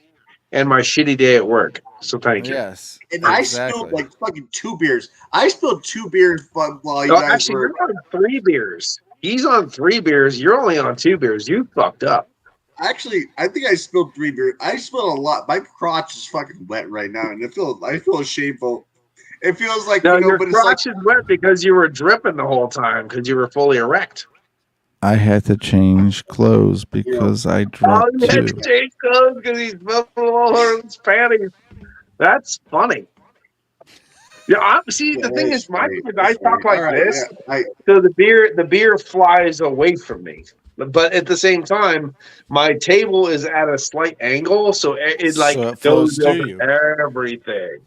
and my shitty day at work. So thank you. Yes. And I spilled Exactly. like fucking 2 beers. I spilled 2 beers while you Oh, guys actually, were. you're on 3 beers. He's on 3 beers. You're only on 2 beers. You fucked up. Actually, I think I spilled 3 beers. I spilled a lot. My crotch is fucking wet right now, and I feel shameful. It feels like No, your but it's like crotch is wet because you were dripping the whole time because you were fully erect. I had to change clothes you know. because I Oh, drunk you had to too. change clothes because he's bubbling all over his panties. That's funny. Yeah, see, Yeah, the thing is, it's my funny. I It's funny. talk All like right, yeah. this, so the beer flies away from me. But at the same time, my table is at a slight angle, so it like So it goes flows to over you. everything.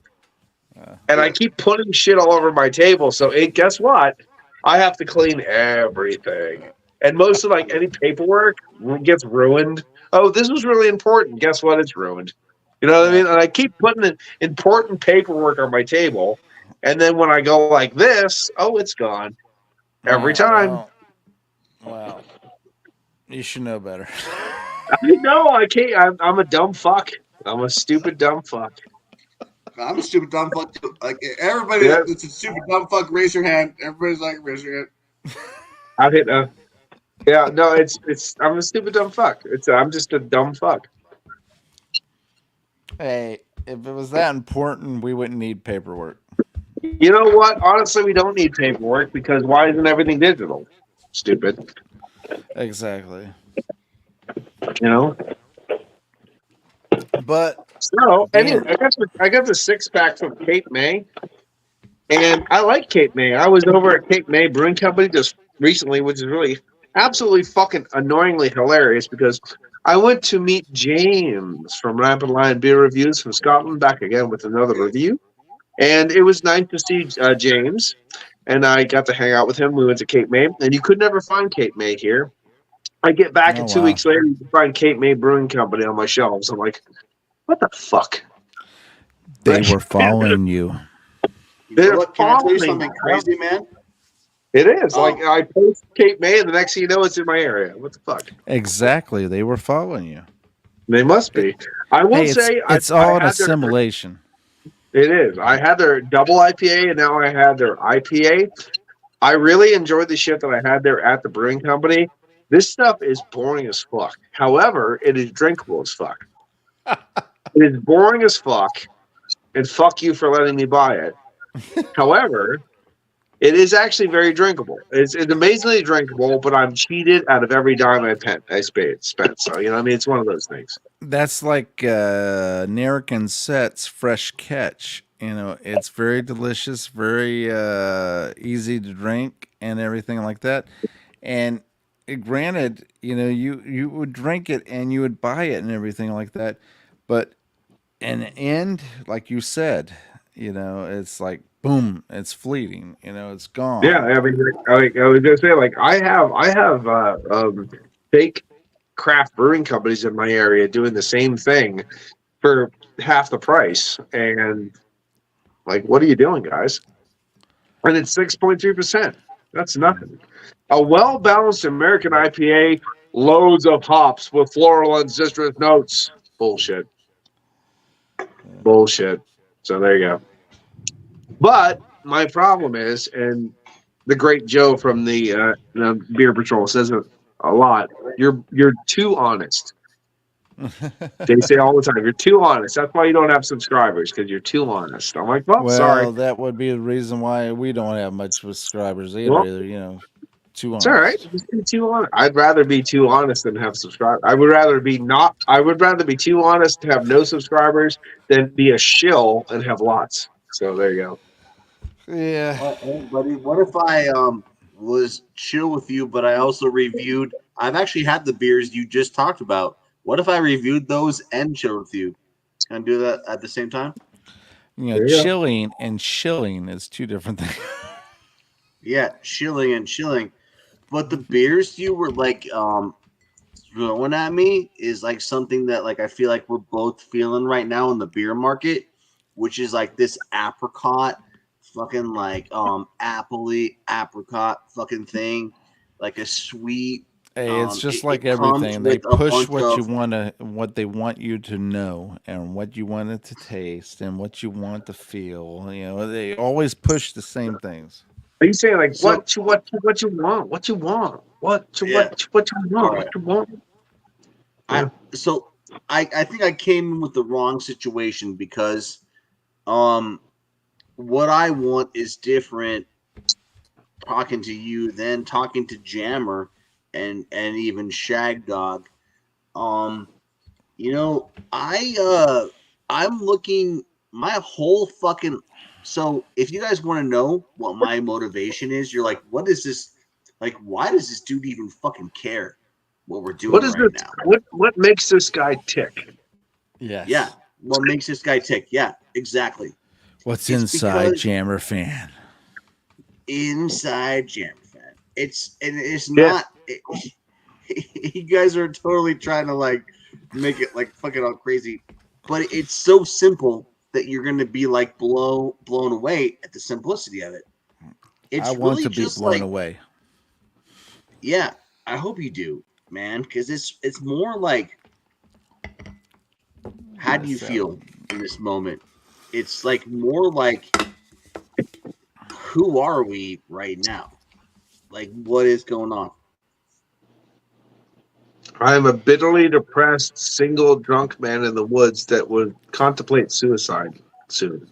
Uh, And I Yeah. keep putting shit all over my table. So guess what? I have to clean everything. And most of like any paperwork gets ruined. Oh, this was really important. Guess what? It's ruined. You know what I yeah. mean? And I keep putting important paperwork on my table. And then when I go like this, oh, it's gone every Yeah. time. Well, you should know better. No, I can't. I'm a dumb fuck. I'm a stupid dumb fuck. I'm a stupid dumb fuck too. Like everybody Yeah, that's a stupid dumb fuck, raise your hand. Everybody's like, raise your hand. I hit. Yeah, no, it's. I'm a stupid dumb fuck. I'm just a dumb fuck. Hey, if it was that important, we wouldn't need paperwork. You know what? Honestly, we don't need paperwork because why isn't everything digital? Stupid. Exactly. You know. But So anyway, being I got the 6 pack from Cape May, and I like Cape May. I was over at Cape May Brewing Company just recently, which is really absolutely fucking annoyingly hilarious because I went to meet James from Rapid Lion Beer Reviews from Scotland back again with another review, and it was nice to see James. And I got to hang out with him. We went to Cape May, and you could never find Cape May here. I get back, oh and two wow, weeks later, you can find Cape May Brewing Company on my shelves. I'm like, what the fuck? they Like, were following you. You know they're what? Can I tell you following. something crazy, man? It is like Um, I post Cape May, and the next thing you know, it's in my area. What the fuck? Exactly, they were following you. They must It, be. I will hey, it's say I it's I all an had their. assimilation. It is. I had their double IPA, and now I had their IPA. I really enjoyed the shit that I had there at the brewing company. This stuff is boring as fuck. However, it is drinkable as fuck. It is boring as fuck, and fuck you for letting me buy it. However, it is actually very drinkable. It's amazingly drinkable, but I'm cheated out of every dime I spent. So, you know, what I mean, it's one of those things. That's like American Set's fresh catch. You know, it's very delicious, very easy to drink, and everything like that. And granted, you know, you would drink it and you would buy it and everything like that, but in the end, like you said, you know, it's like boom, it's fleeting. You know, it's Yeah, gone. I mean, I was gonna say, like, I have fake craft brewing companies in my area doing the same thing for half the price, and like, what are you doing, guys? And it's 6.3%. That's nothing. A well balanced American IPA, loads of hops with floral and citrus notes. Bullshit. Bullshit. So there you go. But my problem is, and the great Joe from the Beer Patrol says it a lot. You're too honest. They say all the time, you're too honest. That's why you don't have subscribers because you're too honest. I'm like, well, sorry. Well, that would be the reason why we don't have much subscribers Well, either. You know, too it's all right. honest. Just be too honest. I'd rather be too honest than have subscribers. I would rather be not. I would rather be too honest to have no subscribers than be a shill and have lots. So there you go. Yeah. hey, buddy, what if I was chill with you, but I also reviewed? I've actually had the beers you just talked about. What if I reviewed those and chilled with you? Can I do that at the same time? You know, There you go. chilling and shilling is two different things. Yeah, chilling and chilling. But the beers you were like throwing at me is like something that like I feel like we're both feeling right now in the beer market, which is like this apricot fucking like appley apricot fucking thing, like a sweet Hey, it's just it like comes everything. They with a push bunch what you of want to, what they want you to know, and what you want it to taste, and what you want to feel. You know, they always push the same things. Are you saying like so what you want? What you want? yeah, What you all want? right. What you want? I Yeah. so I think I came in with the wrong situation because um what I want is different talking to you than talking to Jammer and even Shag Dog. Um I'm looking my whole fucking so if you guys want to know what my motivation is, you're like, what is this like why does this dude even fucking care what we're What doing is right this? now? What makes this guy tick? Yeah. Yes. What makes this guy tick? Yeah, exactly. What's It's inside because Jammer fan? inside Jam Fan. It's Yeah. not. You guys are totally trying to like make it like fucking all crazy, but it's so simple that you're gonna be like blown away at the simplicity of it. I It's want really to be just blown like away. yeah. I hope you do, man, because it's more like how do you Yes, feel in this moment? It's like more like who are we right now? Like what is going on? I am a bitterly depressed, single, drunk man in the woods that would contemplate suicide soon.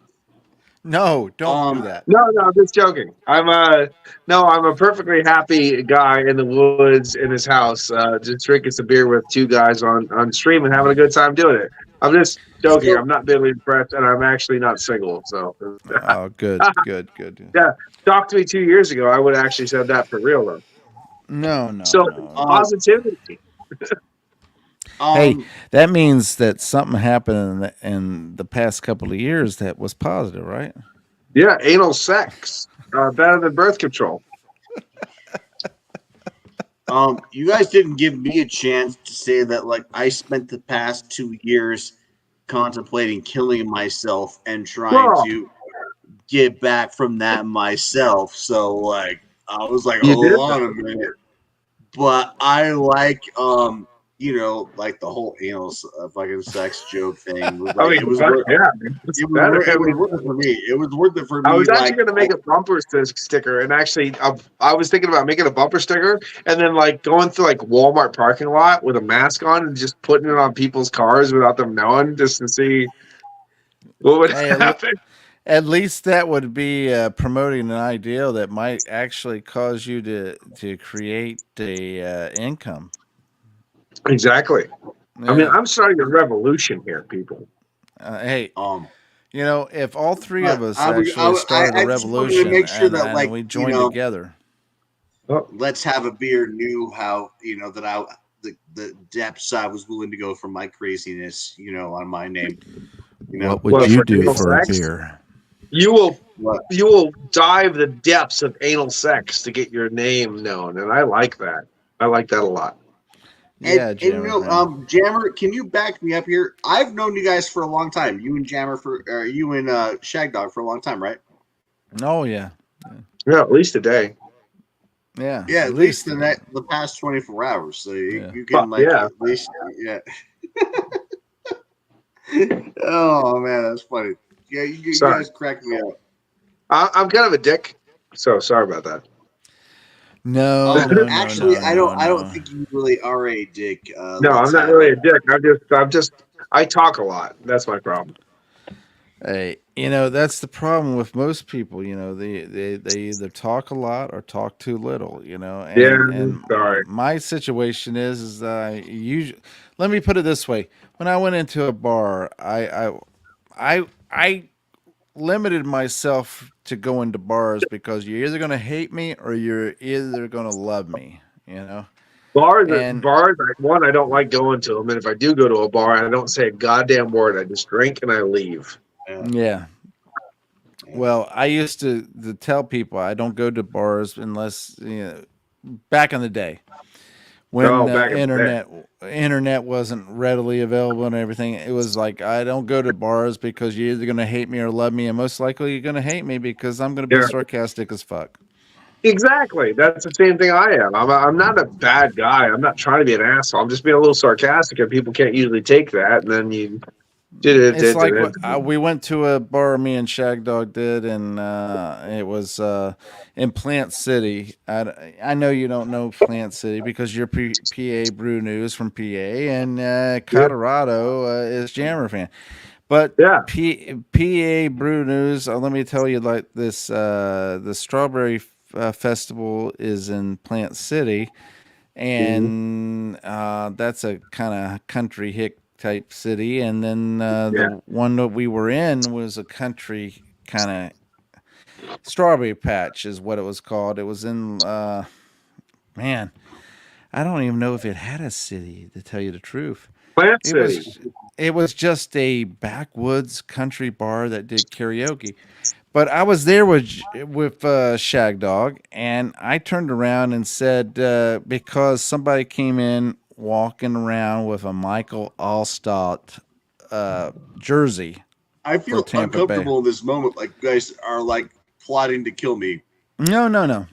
no, don't do Um, that. No, I'm just joking. I'm a perfectly happy guy in the woods in his house, just drinking some beer with two guys on stream and having a good time doing it. I'm just joking. so I'm not bitterly depressed, and I'm actually not single. So, Oh, good, good, good. yeah, talk to me 2 years ago. I would have actually said that for real though. No, no, So no. um positivity. Hey, um that means that something happened in the past couple of years that was positive, right? Yeah, anal sex better than birth control. you guys didn't give me a chance to say that like I spent the past 2 years contemplating killing myself and trying Well, to get back from that myself. So like I was like, you did hold on a minute. But I like like the whole fucking sex joke thing was I like mean, fuck yeah, man. It's better. I it was mean, worth it for me. It was worth it for I me was actually like going to make a bumper sticker, and actually, I was thinking about making a bumper sticker, and then like going through like Walmart parking lot with a mask on and just putting it on people's cars without them knowing, just to see what would Hey, happen. at least that would be promoting an ideal that might actually cause you to create a income. Exactly. I mean, Yeah. I'm starting a revolution here, people. Hey, um if all three of but us actually started a I just wanted to revolution make sure that and like, we joined together, Oh, let's have a beer knew how, that the depths I was willing to go for my craziness, on my name, what would what like you for do anal for a sex? beer? You will what you will dive the depths of anal sex to get your name known, and I like that. I like that a lot. Yeah, and Jammer fan. Jammer, can you back me up here? I've known you guys for a long time. You and Jammer you and Shag Dog for a long time, right? Oh yeah, Yeah, at least a day. yeah. Yeah, At at least least the past 24 hours. So yeah. you can Fuck like yeah. at least yeah. Oh man, that's funny. Yeah, you Sorry. guys cracked me up. I'm kind of a dick, so sorry about that. No, no, no, Actually, no, no, I don't no. think you really are a dick. No, I'm Let's not have really a a dick. I talk a lot. That's my problem. Hey, that's the problem with most people. They either talk a lot or talk too little. Yeah, And sorry. my situation is that I usually, let me put it this way: when I went into a bar, I limited myself to going to bars because you're either going to hate me or you're either going to love me. And Bars. One, I don't like going to them, and if I do go to a bar, I don't say a goddamn word. I just drink and I leave. yeah, yeah. yeah. Well, I used to tell people I don't go to bars unless, back in the day when Oh, back in the day. internet wasn't readily available and everything. It was like I don't go to bars because you're either gonna hate me or love me, and most likely you're gonna hate me because I'm gonna be Yeah. sarcastic as fuck. Exactly. That's the same thing I am. I'm not a bad guy. I'm not trying to be an asshole. I'm just being a little sarcastic, and people can't usually take that. And then you It's like we went to a bar, me and Shag Dog did, and it was in Plant City. I know you don't know Plant City because you're PA Brew News from PA, and yeah, Colorado is Jammer fan. But yeah, PA Brew News, let me tell you, like this, the Strawberry Festival is in Plant City, mhm, and that's a kind of country hick type city. And then yeah, the one that we were in was a country kind of strawberry patch, is what it was called. It was in man, I don't even know if it had a city to tell you the truth. Plant It City. was it was just a backwoods country bar that did karaoke. But I was there with Shag Dog, and I turned around and said because somebody came in walking around with a Michael Allstott jersey I for feel Tampa Bay. uncomfortable in this moment. Like you guys are like plotting to kill me. No, no, no.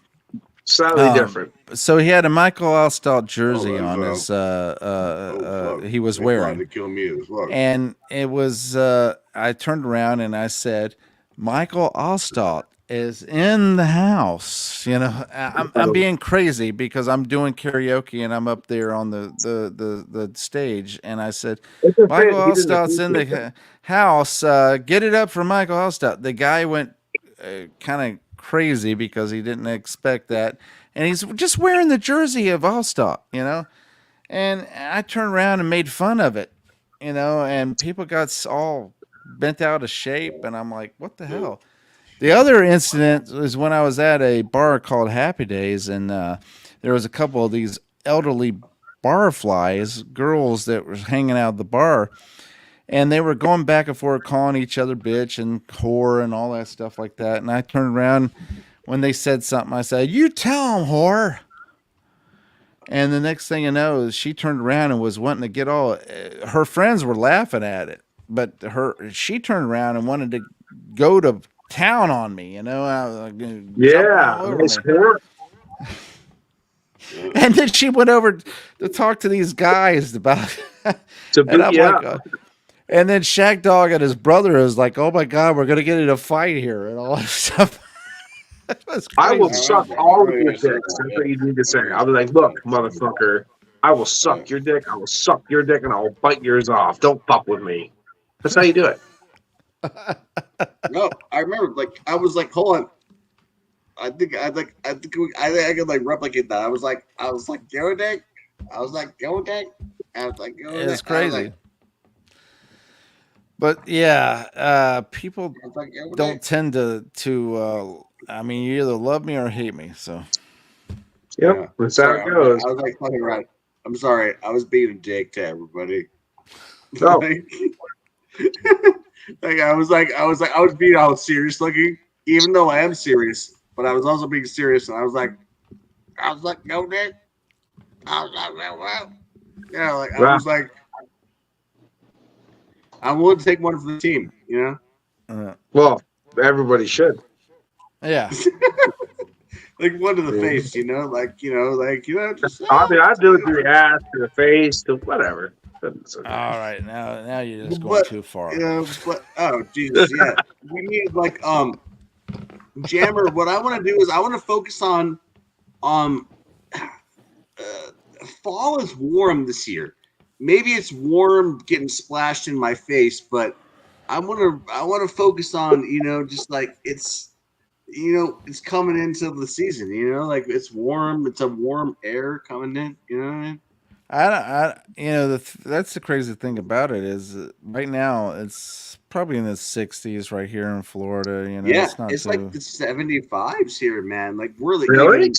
Slightly different. So he had a Michael Allstott Oh, jersey on well, his. oh fuck! He was They plotted wearing, to kill me as well. and it was. I turned around and I said, "Michael Allstott is in the house." You know, I'm So being crazy because I'm doing karaoke and I'm up there on the stage, and I said, it's a "Michael fit. He didn't Allstott's in appreciate that. the house. Get it up for Michael Allstott." The guy went kind of crazy because he didn't expect that, and he's just wearing the jersey of Allstott, you know. And I turned around and made fun of it, you know, and people got all bent out of shape, and I'm like, what the hell? The other incident was when I was at a bar called Happy Days, and there was a couple of these elderly barflies, girls that were hanging out at the bar, and they were going back and forth calling each other bitch and whore and all that stuff like that. And I turned around when they said something, I said, "You tell them, whore." And the next thing you know, she turned around and was wanting to get all. Her friends were laughing at it, but she turned around and wanted to go to town on me. You know, jump Yeah, all over nice me. whore. And then she went over to talk to these guys about. To And boot I'm you like, up. and then Shaq Dog and his brother is like, "Oh my god, we're gonna get in a fight here," and all that stuff. It was I will crazy. suck all of your dicks. That's what you need to say. I'll be like, look, motherfucker, I will Yeah. suck your dick. I will suck your dick, and I will bite yours off. Don't fuck with me. That's how you do it. No, I remember. Like I was like, hold on. I could like replicate that. I was like, go dick. I was like, go dick. I was like, go dick. It's crazy. But yeah, people I was like, go don't dick. tend to. I mean, you either love me or hate me. So Yep, Yeah. that's how Sorry, it goes. I was like fucking around. I'm sorry. I was being a dick to everybody. No, like, like I was being all serious looking, even though I am serious. But I was also being serious, and I was like, go dick. I was like, well. Yeah, like I well, was like, I'm willing to take one for the team, you know? well, everybody should. yeah, Like one to the Mhm. face, you know? Just I mean, I do it to the ass, to the face, to whatever. It's okay. all right. Now you're just going but too far. but oh Jesus, yeah. We need like Jammer, what I want to do is I want to focus on um fall is warm this year. Maybe it's warm getting splashed in my face, but I want to focus on, just like it's coming into the season, like it's warm, it's a warm air coming in, you know what I mean? that's the crazy thing about it is right now it's probably in the 60s right here in Florida. You know, Yeah, it's not it's like too. the 75s here, man. Like we're like Really? even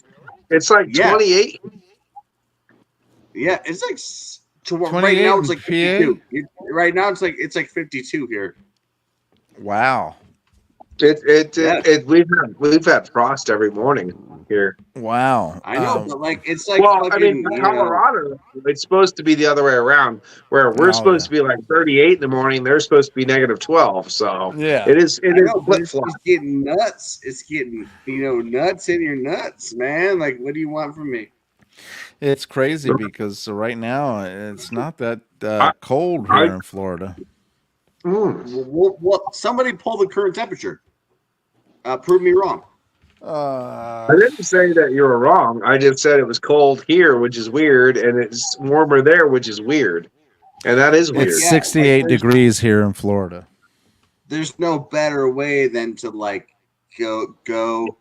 It's like yeah, 28. yeah, it's like right 28 now it's in like PA. 52. Right now it's like 52 here. Wow. Yeah, We've had frost every morning here. Wow. I know, but like it's like Well, I mean, fucking, Colorado, it's supposed to be the other way around, where we're Oh supposed yeah. to be like 38 in the morning, they're supposed to be negative 12. So Yeah. I it is know, but flip it's flop. just getting nuts. It's getting, nuts in your nuts, man. Like, what do you want from me? It's crazy because right now it's not that I, cold I, here in Florida. Somebody pull the current temperature. Prove me wrong. I Uh, didn't say that you were wrong. I just said it was cold here, which is weird, and it's warmer there, which is weird, and that is it's weird. Yeah, like 68 degrees here in Florida. there's no better way than to like go to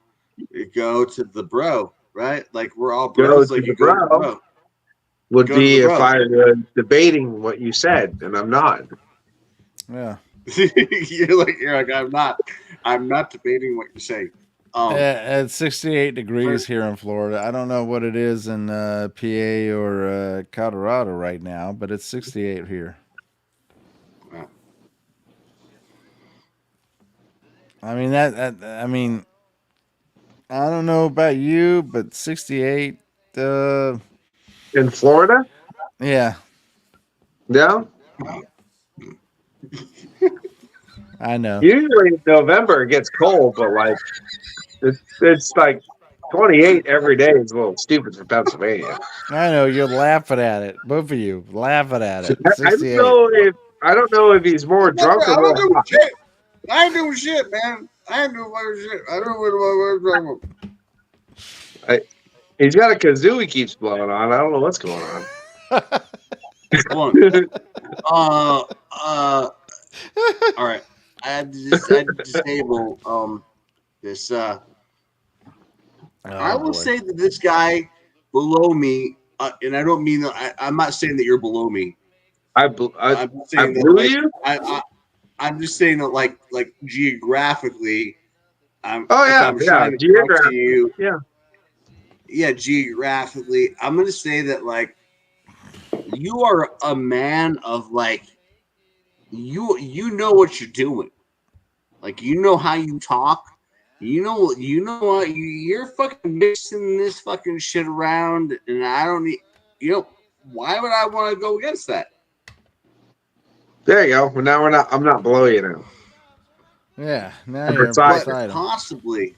the bro, right? Like we're all Go bros. to Like the you go to the bro bro. would Go to the be if bro. I was debating what you said, and I'm not. Yeah. You're like I'm not debating what you're saying. At 68 degrees here in Florida. I don't know what it is in PA or Colorado right now, but it's 68 here. uh, I mean I mean, I don't know about you, but 68 In Florida, yeah, yeah. I know. Usually in November it gets cold, but like it's like 28 every day is a little stupid for Pennsylvania. I know you're laughing at it. Both of you laughing at it. I don't 68. know if he's more drunk or I'm not more doing hot. shit. I ain't doing shit, man. I ain't doing fucking shit. I don't know what I'm talking I, he's got a kazoo he keeps blowing on. I don't know what's going on. about. Hold on. All right. I had to disable this. I Oh will boy. say that this guy below me, and I don't mean that. I'm not saying that you're below me. I bl- I, I'm I saying that blew like you. I'm just saying that like geographically, Oh if yeah, I'm yeah. trying to talk to Geographic. you, Yeah. yeah, geographically, I'm gonna say that like you are a man of like you know what you're doing. Like you know how you talk. You know what you're fucking mixing this fucking shit around, and I don't need. Why would I want to go against that? There you go. Well, now we're not. I'm not below you now. Yeah, now I'm you're beside But you. beside him. possibly,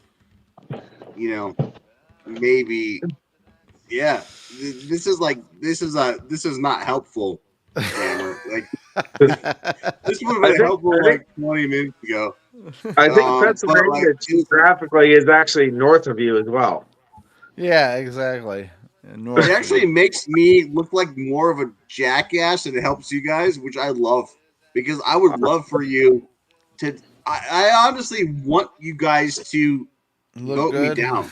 you know, maybe, yeah. This is not helpful, Hammer. Like this would have been helpful I think like 20 minutes ago. But like Pennsylvania geographically is actually north of you as well. Yeah, exactly. it North of actually me. makes me look like more of a jackass, and it helps you guys, which I love because I would love for you to. I honestly want you guys to Look vote me good. down.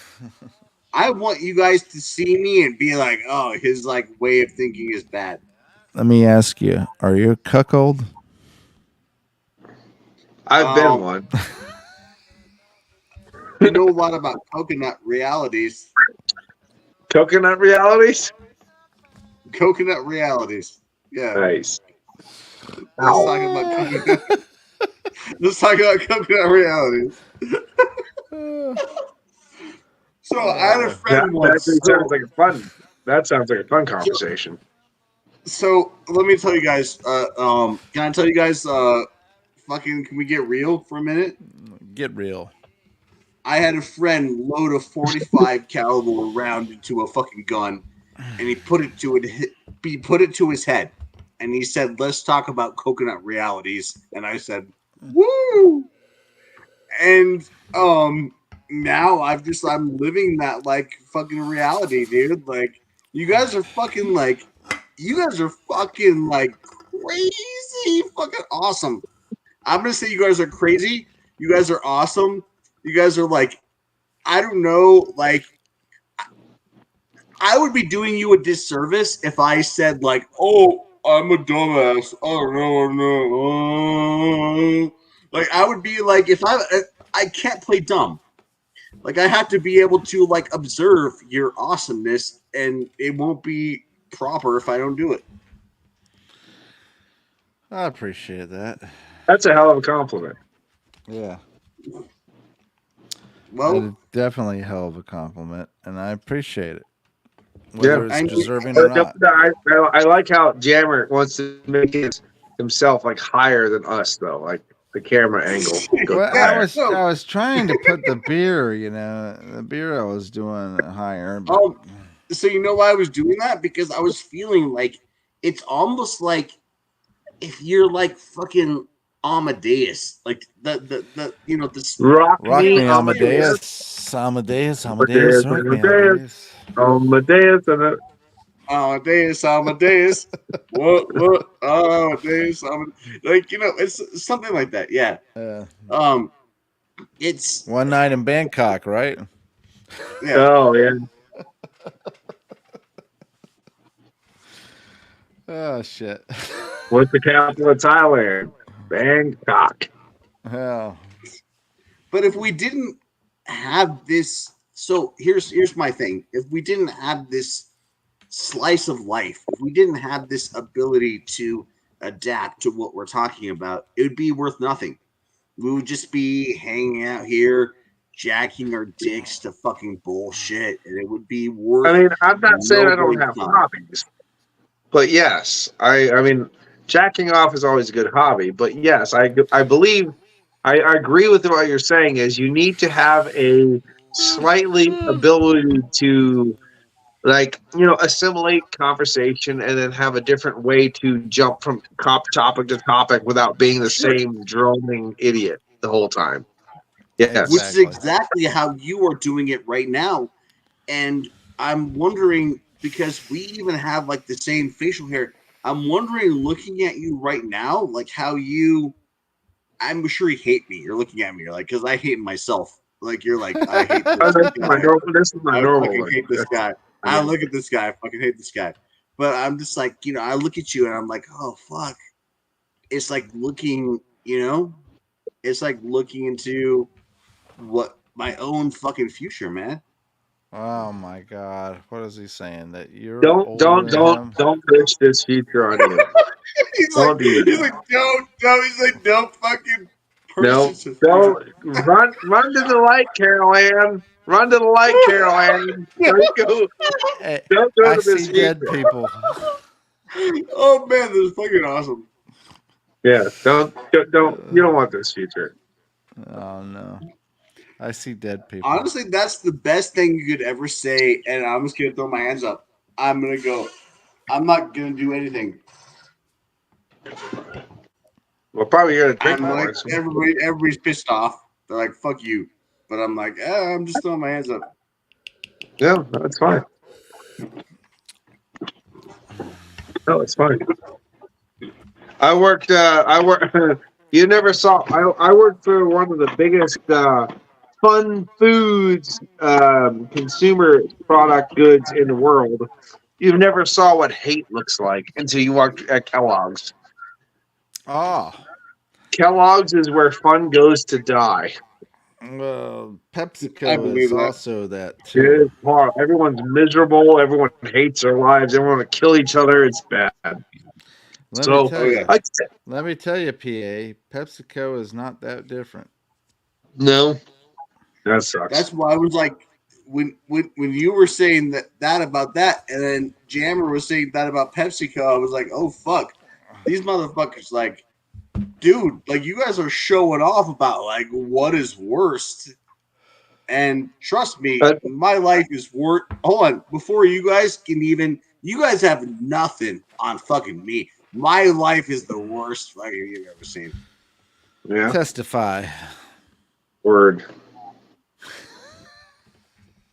I want you guys to see me and be like, "Oh, his like way of thinking is bad." Let me ask you: are you a cuckold? I've been Um, one. I know a lot about coconut realities. Coconut realities. Coconut realities. Yeah, Nice. let's Ow. talk about coconut. Let's talk about coconut realities. So I had a That friend actually once. sounds like a fun. That sounds like a fun conversation. So let me tell you guys. Can I tell you guys? Fucking, can we get real for a minute? Get real. I had a friend load a 45 caliber round into a fucking gun, and he put it to it. He put it to his head, and he said, "Let's talk about coconut realities." And I said, "Woo!" And now I'm living that like fucking reality, dude. Like you guys are fucking like crazy fucking awesome. I'm gonna say you guys are crazy. You guys are awesome. You guys are like, I don't know, like I would be doing you a disservice if I said like, oh, I'm a dumbass. Oh no. Like I would be like if I can't play dumb. Like I have to be able to like observe your awesomeness, and it won't be proper if I don't do it. I appreciate that. That's a hell of a compliment. Yeah. Well, definitely a hell of a compliment, and I appreciate it, Yeah. whether it's I mean, deserving or not. I like how Jammer wants to make himself like higher than us though. Like the camera angle goes Well, yeah, higher. no. I was trying to put the beer, the beer I was doing higher, but Um, so you know why I was doing that? Because I was feeling like it's almost like if you're like fucking Amadeus, like the this Rock rock me, me, Amadeus, Amadeus, Amadeus, Amadeus, Amadeus, rock me, Amadeus, Amadeus. Amadeus, and Amadeus, Amadeus. What? Amadeus, Amadeus. Like it's something like that. Yeah. Uh, Um, it's One night in Bangkok, right? yeah. oh yeah. Oh shit. What's the capital of Thailand? Bangkok. Hell, But if we didn't have this, so here's my thing. If we didn't have this slice of life, if we didn't have this ability to adapt to what we're talking about, it would be worth nothing. We would just be hanging out here, jacking our dicks to fucking bullshit, and it would be I worth mean, I'm not saying I don't nobody's have time. hobbies, but yes, I mean, jacking off is always a good hobby. But yes, I believe I agree with what you're saying. Is you need to have a slightly ability to like assimilate conversation and then have a different way to jump from topic to topic without being the Sure. same droning idiot the whole time. Yes. Which is exactly. exactly how you are doing it right now. And I'm wondering because we even have like the same facial hair. I'm wondering, looking at you right now, like how you. I'm sure you hate me. You're looking at me. You're like, because I hate myself. Like you're like, I hate Oh, this guy. this is my I normal fucking one. hate this guy. I I mean, look at this guy. I fucking hate this guy. But I'm just like, I look at you and I'm like, oh fuck. It's like looking, it's like looking into what my own fucking future, man. Oh my god, what is he saying? That you're don't older don't than don't him? don't wish this future on you. he's like, Don't do he's that. like, don't. He's like, no fucking person No, should fucking. don't run to the light, Carol Ann. Run to the light, Carol Ann. Hey, Don't go I to this see dead future. people. Oh man, this is fucking awesome. Yeah, don't you don't want this future. Oh no, I see dead people. Honestly, that's the best thing you could ever say, and I'm just gonna throw my hands up. I'm gonna go. I'm not gonna do anything. Well, probably you're gonna drink I'm more. like everybody's pissed off. They're like, "Fuck you," but I'm like, I'm just throwing my hands up. Yeah, no, it's fine. No, it's fine. I worked. I work. You never saw. I worked for one of the biggest fun foods consumer product goods in the world. You never saw what hate looks like until you worked at Kellogg's. Oh, Kellogg's is where fun goes to die. well, I PepsiCo is believe that. also that It too. is hard. Everyone's miserable. Everyone hates their lives. Everyone want to kill each other. It's bad. Let me So, tell Oh yeah. you. I Let me tell you, PA. PepsiCo is not that different. no, that sucks. That's why I was like, when you were saying that about that, and then Jammer was saying that about PepsiCo, I was like, oh fuck, these motherfuckers, like, dude, like you guys are showing off about like what is worst. And trust me, But my life is worth. Hold on, before you guys can even, you guys have nothing on fucking me. My life is the worst fucking you've ever seen. yeah, Testify. word.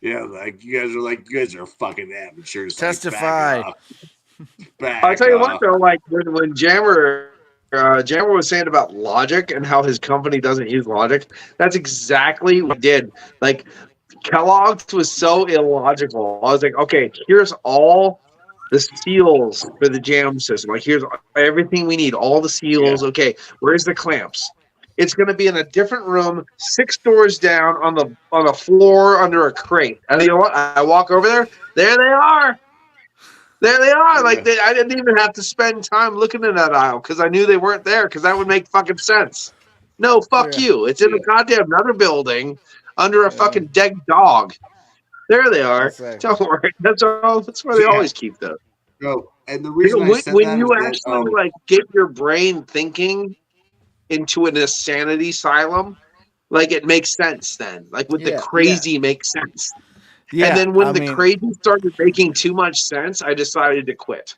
Yeah, like you guys are fucking amateurs. Like, Testify. I'll back tell you what off. though, like when Jammer was saying about logic and how his company doesn't use logic, that's exactly what we did. Like Kellogg's was so illogical. I was like, okay, here's all the seals for the jam system. Like here's everything we need, all the Yeah, seals. Okay, where's the clamps? It's going to be in a different room, 6 doors down on the floor under a crate. And you know what? I walk over there. There they are. There they are. yeah, I didn't even have to spend time looking in that aisle because I knew they weren't there because that would make fucking sense. No, fuck Yeah. you. It's in yeah. a goddamn another building. under a Yeah. fucking dead dog. There they I are. say. Don't worry. That's where they Yeah. always keep those. No, and the You reason know, I said when that is you that actually like get your brain thinking into an insanity asylum, like it makes sense then. Like with the Yeah, yeah, crazy makes sense. And yeah. then I when the mean, crazy started making too much sense, I decided to quit.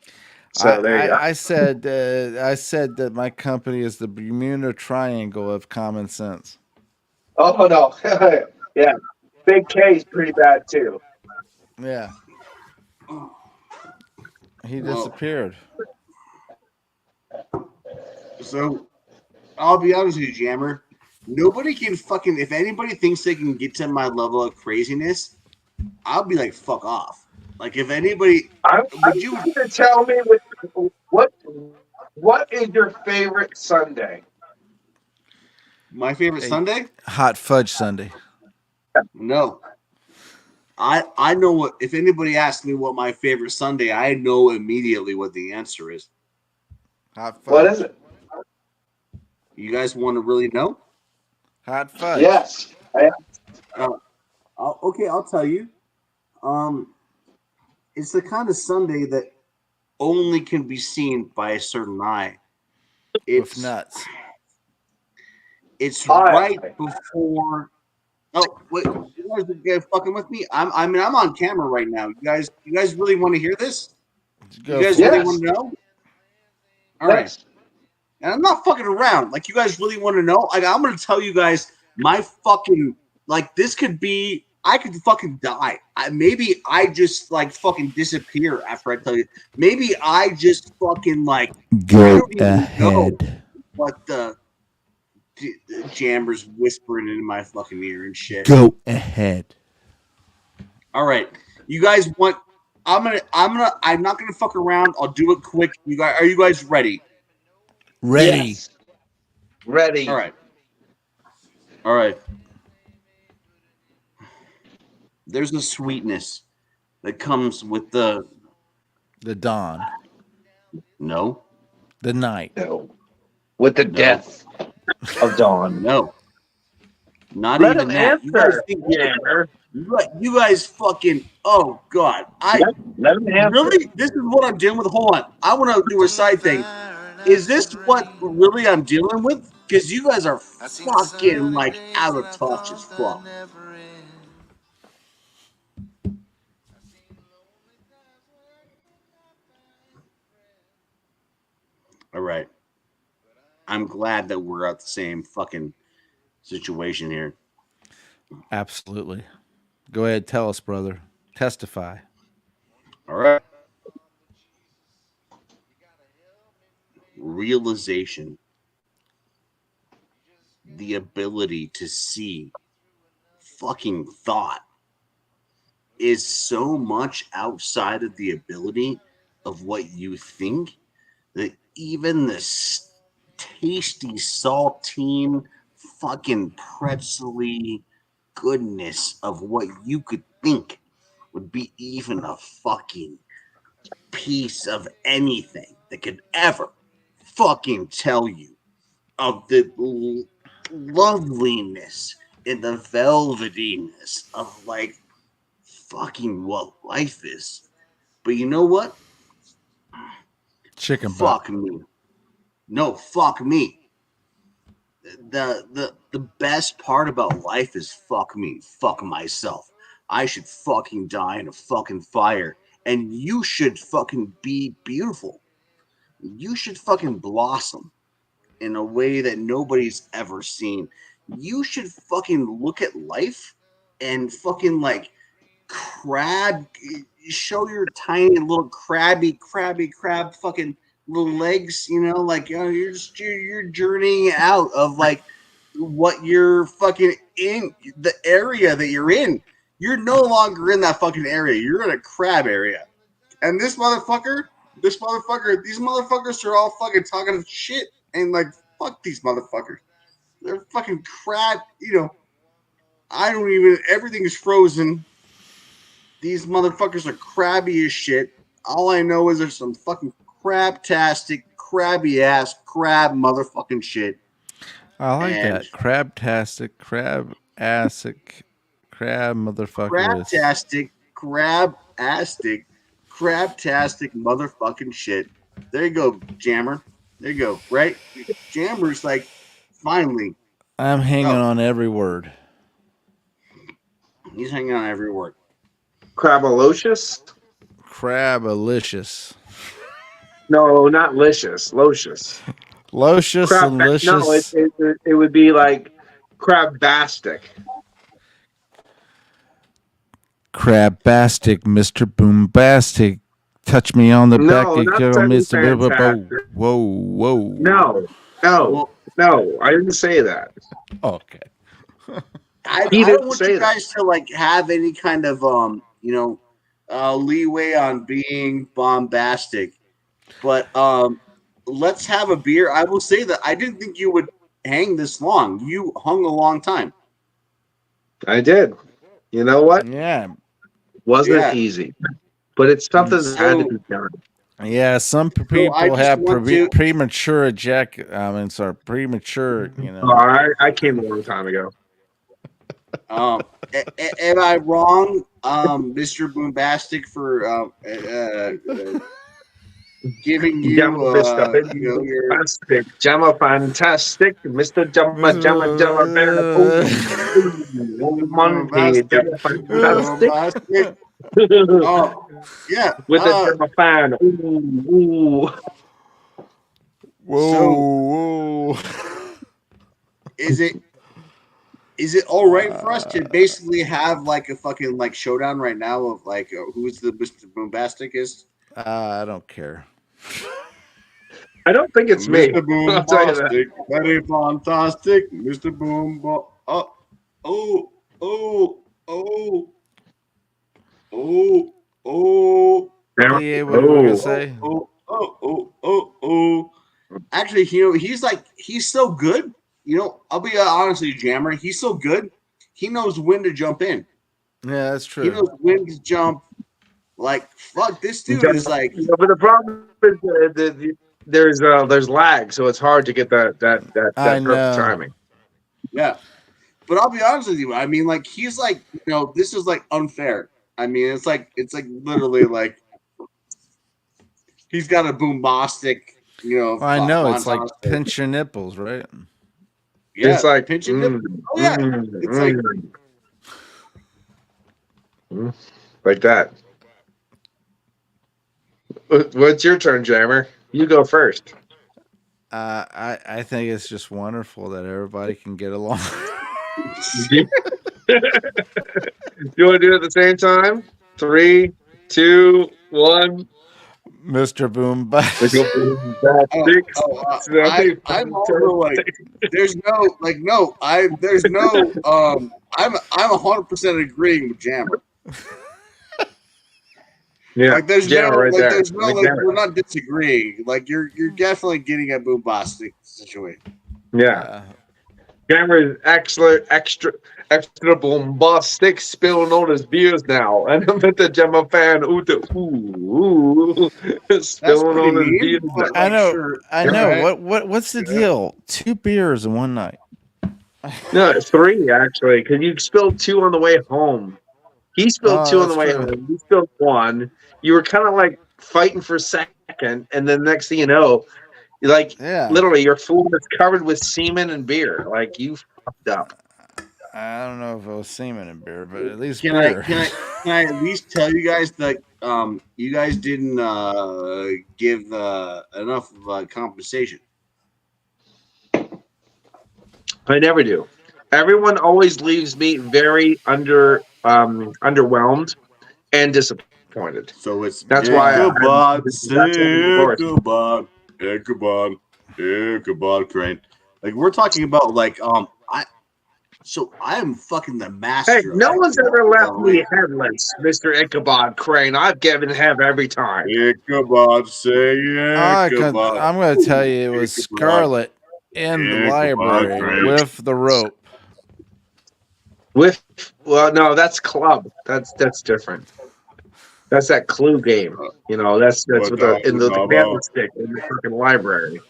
I, So there you go. I said that my company is the Bermuda Triangle of common sense. Oh no. Yeah. Big K is pretty bad too. Yeah, he well, disappeared. so I'll be honest with you, Jammer. Nobody can fucking if anybody thinks they can get to my level of craziness, I'll be like, fuck off. Like if anybody I would want you you to tell me what is your favorite Sunday? my favorite A Sunday? hot fudge Sunday. No. I know what if anybody asks me what my favorite Sunday, I know immediately what the answer is. Hot What is fudge. it? You guys want to really know? Hot fudge. Yes. Uh, okay, I'll tell you. Um, it's the kind of Sunday that only can be seen by a certain eye. With It's nuts. it's Hi. right before. Oh wait, you guys fucking with me? I mean, I'm on camera right now. You guys really want to hear this? You Go guys for really it. Yes. want to know? All right. Yes. And I'm not fucking around. Like, you guys really want to know? Like, I'm gonna tell you guys my fucking like this could be. I could fucking die. Maybe I just like fucking disappear after I tell you. Maybe I just fucking like I Go don't even know ahead. what the jammers whispering in my fucking ear and shit. Go ahead. All right, you guys want? I'm not gonna fuck around. I'll do it quick. You guys, are you guys ready? Ready. Yes. All Ready. right, all right. There's a sweetness that comes with the The dawn. no, The night. No. With the no, death of dawn. no, not Let him even that. You guys answer. think Yeah. you guys fucking oh god. I Let him answer. really this is what I'm dealing with. Hold on. I want to do a side thing. Is this what really I'm dealing with? Because you guys are fucking like out of touch as fuck. All right. I'm glad that we're at the same fucking situation here. Absolutely. Go ahead, tell us, brother. Testify. All right. Realization, the ability to see fucking thought is so much outside of the ability of what you think that even the tasty saltine fucking pretzely goodness of what you could think would be even a fucking piece of anything that could ever fucking tell you of the loveliness and the velvetyness of like fucking what life is. But you know what? Chicken butt. Fuck me. No, fuck me. The best part about life is fuck me. Fuck myself. I should fucking die in a fucking fire. And you should fucking be beautiful. You should fucking blossom in a way that nobody's ever seen. You should fucking look at life and fucking like crab show your tiny little crab fucking little legs, like you're journeying out of like what you're fucking in the area that you're in. You're no longer in that fucking area. You're in a crab area. And these motherfuckers are all fucking talking shit and like fuck these motherfuckers. They're fucking crab, I don't even everything is frozen. These motherfuckers are crabby as shit. All I know is there's some fucking crabtastic, crabby ass crab motherfucking shit. I like And that. Crabtastic. Crab. Asic. Crab motherfucker is. Crabtastic, crab-astic, crabtastic motherfucking shit. There you go, Jammer. There you go. Right? Jammer's like, finally. I'm hanging Oh, on every word. he's hanging on every word. Crabalocious? Crabalicious. No, not licious. Locious. Locious Crab. and No, licious. it would be like crabastic. Crabastic, Mr. Boombastic. Touch me on the back, No, you not go, something Mr. Whoa, fantastic. whoa, whoa. No, no, Well, no. I didn't say that. Okay. He I don't didn't want you say that. guys to like have any kind of leeway on being bombastic, but let's have a beer. I will say that I didn't think you would hang this long. You hung a long time. I did. You know what? Yeah. Wasn't Yeah. easy, but it's something that had to So be done. Yeah, some I people just have want to. premature premature, Oh, I came a long time ago. Am I wrong, Mr. Boombastic, for giving you Jamma Mr. your Fantastic, Jamma Fantastic, Mr. Jamma Jamma Jamma Bear. Oh, Monty, Boombastic, Jamma Fantastic. Boombastic? Oh, yeah. With the Jamma fan. Ooh, ooh. So Whoa, whoa. is it all right for us to basically have like a fucking like showdown right now of like who's the Mr. Boombastic is? I don't care. I don't think it's me. Mr. I'll tell you that. Boombastic, very fantastic, Mr. Oh, oh, oh, oh, oh, oh, Yeah, what were we gonna Oh, say? oh. Actually, he's so good. I'll be honest with you, Jammer. He's so good. He knows when to jump in. Yeah, that's He true. knows when to jump. Like, fuck, this dude is like, but the problem is there's lag, so it's hard to get I that perfect know. timing. yeah. But I'll be honest with you. I mean, like, he's like, this is like unfair. I mean, it's like literally like he's got a boombastic, Well, I know it's like fantastic. pinch your nipples, right? Yeah, It's like pinching nip. Oh yeah, it's like like that. What's your turn, Jammer? You go first. I think it's just wonderful that everybody can get along. You want to do it at the same time? 3, 2, 1. Mr. Boom. I'm also like I'm 100% agreeing with Jammer. Yeah, Like there's no Jammer right there. there's no Like like Jammer. we're not disagreeing. Like you're definitely getting a boombastic situation. Yeah, Jammer is extra bombastic, spilling all his beers now, and I'm at the Jammer fan. Ooh, That's spilling pretty all his beers mean, now. but like sure. I All know. right. What's the Yeah. deal? 2 beers in one night. No, 3 actually, because you spilled 2 on the way home. He spilled Oh, 2 on the that's way true. home. You spilled 1. You were kind of like fighting for second, and then next thing you know, like Yeah. literally your food is covered with semen and beer. Like you fucked up. I don't know if it was semen and beer, but at least Can I beer. can I at least tell you guys that you guys didn't give enough of compensation. I never do. Everyone always leaves me very underwhelmed and disappointed. So it's That's why Ichabod, that's why I'm divorced. Ichabod Crane. Like we're talking about like I am fucking the Hey, master of no one's Ichabod. ever left me headless, Mr. Ichabod Crane. I've given him every time. Ichabod, say Ichabod. I'm going to tell you, it was Ichabod, Scarlet in the Ichabod library Crane. with the rope. No, that's club. That's different. That's that clue game. That's with the candlestick in the fucking library.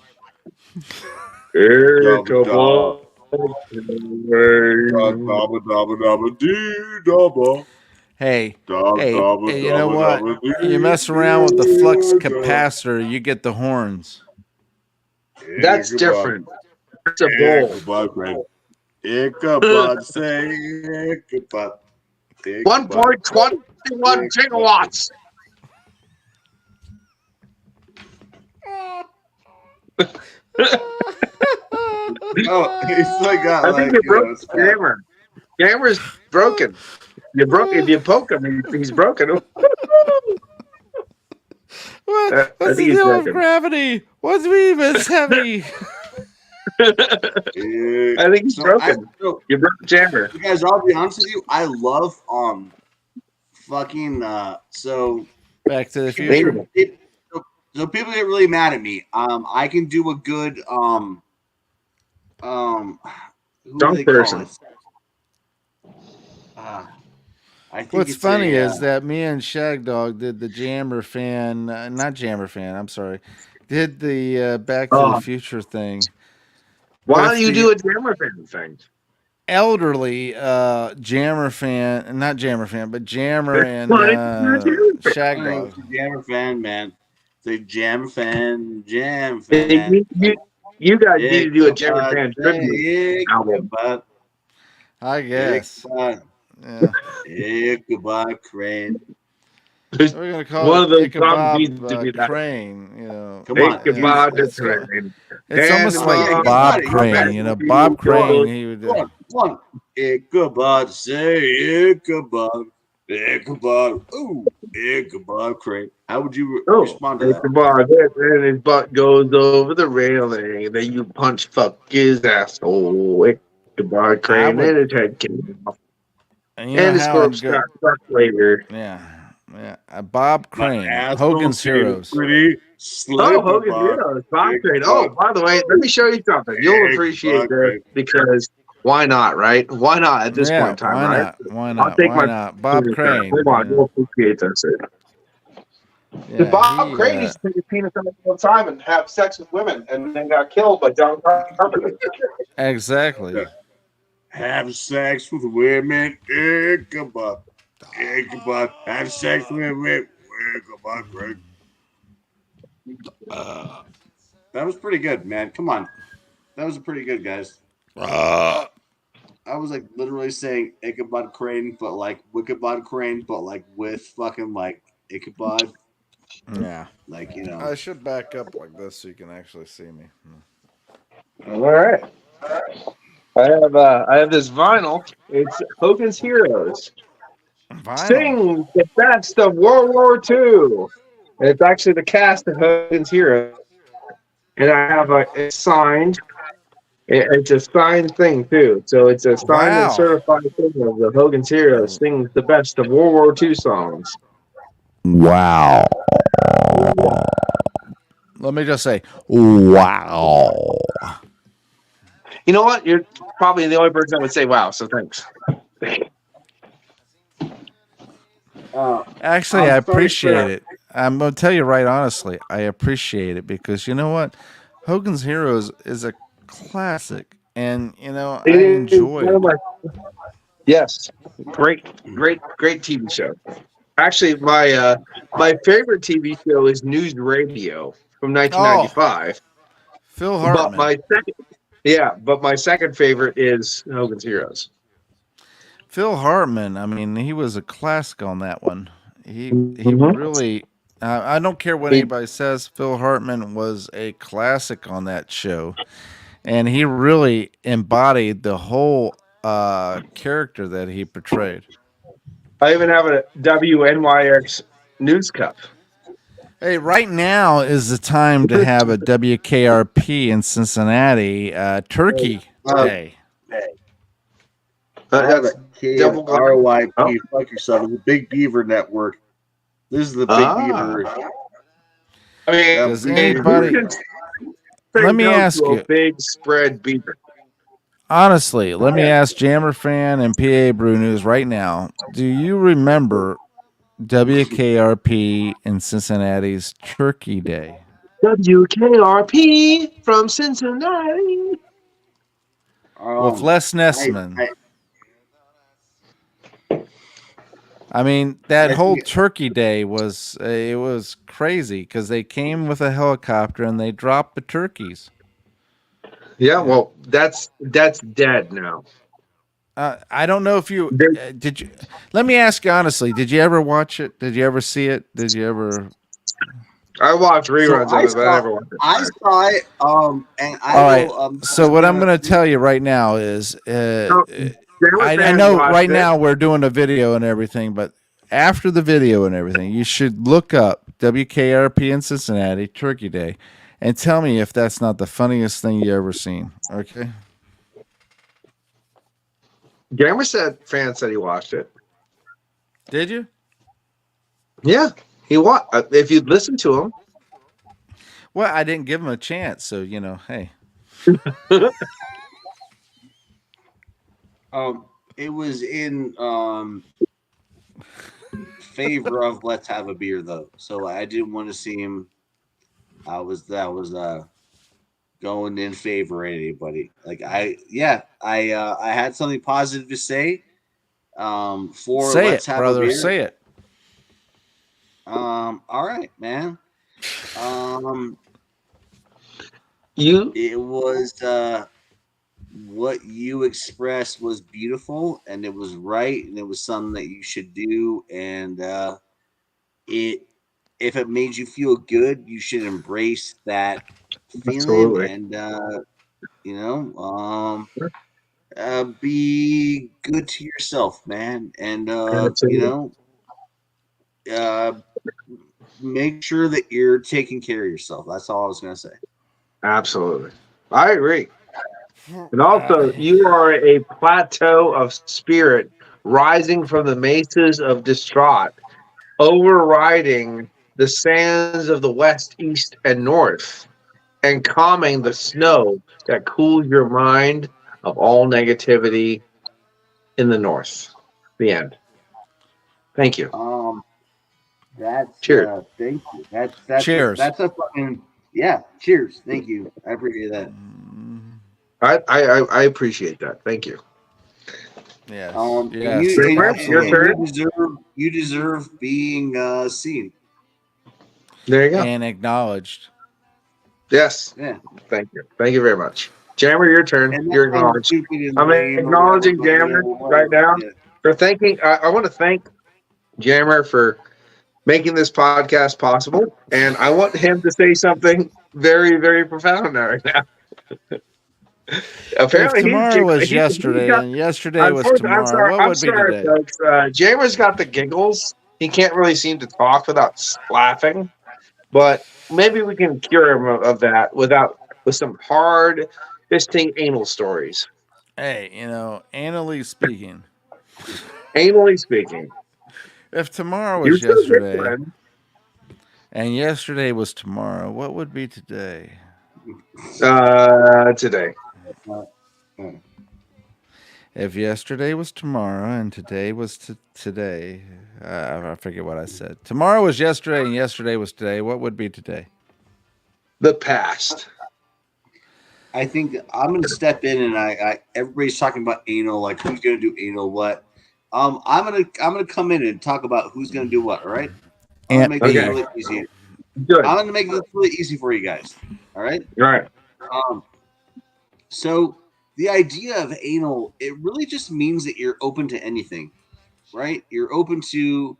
Dum, dum. Ichabod. Dabba dabba dabba dee dabba. Hey, Dabba hey, dabba hey, you know dabba what? dabba You dee mess around with the flux dabba. capacitor, you get the horns. That's Ichabod, different. It's a bowl. Ichabod, friend. Ichabod, say Ichabod. Ichabod, 1.21 Ichabod. gigawatts. Oh, he's like got I think like you broke it's the jammer. Jammer's broken. You broke if you poke him, he's broken. I What's think the he's deal with broken. gravity? What's me it's heavy? I think he's So I broken. so You broke the jammer. you guys, I'll be honest with you. I love fucking so Back to the people Future. Bingo. so people get really mad at me. I can do a good um who do Drunk they call person. it? Uh, I think What's it's funny a is that me and Shagdog did the Jammer fan, not Jammer fan. I'm sorry, did the Back to the Oh, Future thing why don't with you do the a jammer fan thing? elderly Jammer fan, not Jammer fan, but Jammer and Why don't you do a jammer fan? Shagdog. it's a Jammer fan, man. It's a jam fan, Hey, man. you guys need to do a jammer Ichabod, fan tribute say album. Ichabod, I guess. Ichabod, Yeah, Ichabod Crane. There's we're gonna call one it of those songs needs Ichabod to be that. Crane. You know, Come on, he's Ichabod the it's Crane. it's And almost like yeah, he's got Bob it. He's got Crane. it. You know, Bob Crane. goes. He would. Come on, come on. Ichabod, say Ichabod, Ichabod, ooh, Ichabod Crane. How would you Oh, respond to that? Ichabod, and his butt goes over the railing. Then you punch fuck his asshole. Ichabod I Crane, would. and his head came off. And you know And his how I'm corpse good. got crushed later. Yeah, yeah. Bob My Crane, asshole Hogan's seems Heroes. pretty Oh, slippery, Hogan's Bob. Heroes, Bob Crane. Oh, Ichabod, by the way, let me show you something. You'll appreciate Ichabod this Crane. because why not, right? Why not at this point Yeah, in time, why right? not? Why I'll not? take Why my not? Bob Crane. hold on, You know, you'll appreciate this. Because yeah, Bob he. Crane used to take his penis out all the time and have sex with women and then got killed by John Carpenter. Exactly. Yeah. Have sex with women, Ichabod. Ichabod, have sex with women, Ichabod Crane. That was pretty good, man. Come on. That was pretty good, guys. I was like literally saying Ichabod Crane, but like Wichabod Crane, but like with fucking like Ichabod. Yeah. Like, you know. I should back up like this so you can actually see me. All right. I have this vinyl. It's Hogan's Heroes. Vinyl. Sing the best of World War II. And it's actually the cast of Hogan's Heroes. And I have it's signed. It's a signed thing too. So it's a signed and Wow. certified thing of the Hogan's Heroes sings the best of World War II songs. Wow. Let me just say, wow. You know what? You're probably the only person that would say wow, so thanks. Actually, I'm I sorry, appreciate sir. it. I'm going to tell you right honestly, I appreciate it because you know what? Hogan's Heroes is a classic. And, you know, It I is one of enjoyed. my yes, great TV show. Actually, my favorite TV show is News Radio from Oh, 1995. Phil But Hartman. my second favorite is Hogan's Heroes. Phil Hartman, I mean, he was a classic on that one. He Mm-hmm. really I don't care what He, anybody says. Phil Hartman was a classic on that show, and he really embodied the whole character that he portrayed. I even have a WNYX news cup. Hey, right now is the time to have a WKRP in Cincinnati Turkey Uh, Day. I have a That's double black. KRYP. Oh. Fuck yourself. It's the Big Beaver Network. This is the Big Beaver. I mean, Does Big who Beaver. anybody? can say Let me no ask to a you big spread beaver? honestly. Let me ask Jammer Fan and PA Brew News right now. Do you remember WKRP in Cincinnati's Turkey Day? WKRP from Cincinnati. with Um, Les I, Nessman. I, I mean, that I whole think, Turkey Day was it was crazy because they came with a helicopter and they dropped the turkeys. Yeah, Yeah. well, that's dead now. I don't know if you There- did. You let me ask you honestly. Did you ever watch it? Did you ever see it? Did you ever? I watched so. reruns of it, but I never watched it I live. saw it. And I All right. will. So what I'm going to tell you right now is, No, Jammer I fans know watched right it. now we're doing a video and everything, but after the video and everything, you should look up WKRP in Cincinnati Turkey Day, and tell me if that's not the funniest thing you ever seen. Okay. Jammer said fans said he watched it. Did you? Yeah, he watched. If you'd listen to him, Well, I didn't give him a chance, so hey. um, it was in favor of let's have a beer though. So I didn't want to see him. That was going in favor of anybody. Like I had something positive to say. For Say let's it, have a brother. beer. Say it. All right, man. Um, you it was what you expressed was beautiful and it was right and it was something that you should do and it if it made you feel good, you should embrace that feeling absolutely, and you know, be good to yourself, man, and absolutely, uh, make sure that you're taking care of yourself. That's all I was gonna say. absolutely. I agree. And Uh, also, you are a plateau of spirit rising from the mesas of distraught, overriding the sands of the west, east, and north, and calming the snow that cools your mind of all negativity in the north. The end. Thank you. Um, that's Cheers. thank you. That's cheers. that's a fucking yeah. Cheers. Thank you. I appreciate that. I appreciate that. Thank you. Yes. And Yes. you and, Kramer, your and Absolutely. turn. you deserve being seen. There you go. And acknowledged. Yes. Yeah, Thank you. Thank you very much. Jammer, your turn. and that You're sounds acknowledged. stupid and I'm lame or whatever, acknowledging but yeah, Jammer right whatever. now Yeah. for thanking. I want to thank Jammer for making this podcast possible. And I want him to say something very, very profound now, right now. If Apparently, tomorrow was he's yesterday got. and yesterday was Unfortunately, I'm tomorrow, sorry. what I'm would be sorry, today? folks. Jammer's got the giggles. He can't really seem to talk without laughing. But maybe we can cure him of that with some hard fisting anal stories. Hey, anally speaking, Anally speaking, if tomorrow you're was still good yesterday friend. and yesterday was tomorrow, what would be today? Today. Uh, uh, If yesterday was tomorrow and today was today, I forget what I said. Tomorrow was yesterday and yesterday was today. What would be today? The past. I think I'm gonna step in and I everybody's talking about anal, like who's gonna do anal what. I'm gonna come in and talk about who's gonna do what. All right. I'm gonna Aunt make this Okay. B. really easy. I'm Good. gonna make this really easy for you guys. All right. All right. Um, so the idea of anal, it really just means that you're open to anything, right? You're open to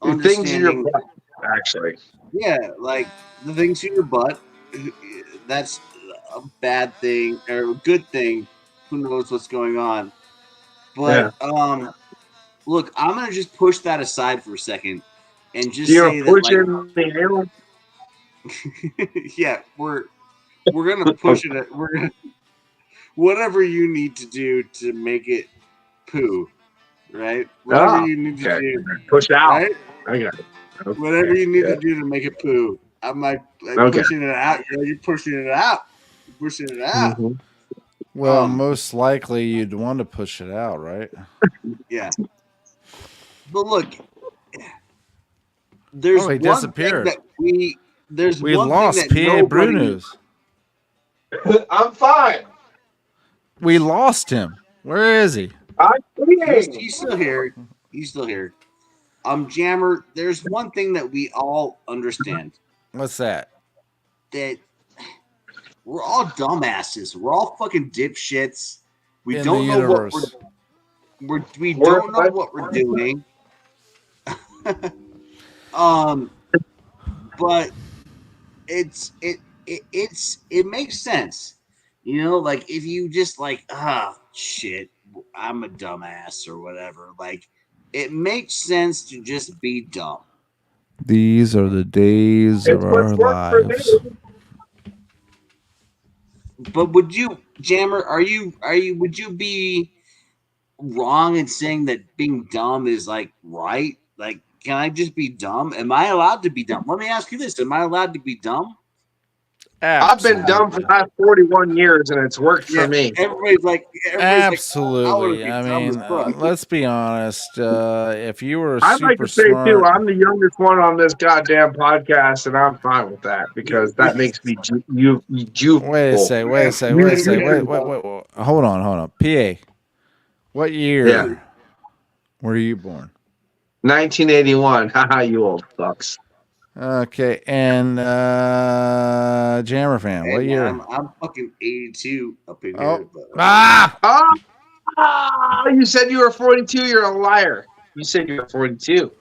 Things in your understanding. butt, actually. Yeah, like the things in your butt. That's a bad thing or a good thing. Who knows what's going on? Yeah. But look, I'm gonna just push that aside for a second and So just you're say that, like, pushing the anal. yeah, we're gonna push it. We're gonna whatever you need to do to make it poo, right? Whatever Oh, you need to okay. do, Push out. right? I got it. Whatever Okay. you need Yeah. to do to make it poo. I'm like Okay. pushing it out. You're pushing it out. You're pushing it out. Mhm. Well, Um, most likely you'd want to push it out, right? yeah. But look, Oh, there's he one thing disappeared. that we there's We one thing lost that PA Brew nobody News. I'm fine. We lost him. Where is he? I'm kidding. He's still here. He's still here. Jammer, there's one thing that we all understand What's that? that we're all dumbasses. We're all fucking dipshits. We In the don't know what universe. we don't know what we're doing. But it makes sense. You know, like if you just like, shit, I'm a dumbass or whatever. Like, it makes sense to just be dumb. These are the days It's of what's our worked for me. lives. But would you, Jammer? Would you be wrong in saying that being dumb is like right? Like, can I just be dumb? Am I allowed to be dumb? Let me ask you this: am I allowed to be dumb? I've been dumb for the past 41 years, and it's worked for me. Everybody's Absolutely. like, I I would be dumb mean, as fuck. let's be honest. If you were I'd like super to say, too, smart, I'm the youngest one on this goddamn podcast, and I'm fine with that because that makes me youthful. wait a second. Wait. Hold on. PA, what year Yeah. were you born? 1981. Haha, you old fucks. Okay, and Jammer fan, what Hey, year? man, I'm fucking 82 up in Oh, here. But, You said you were 42. You're a liar. You said you were 42.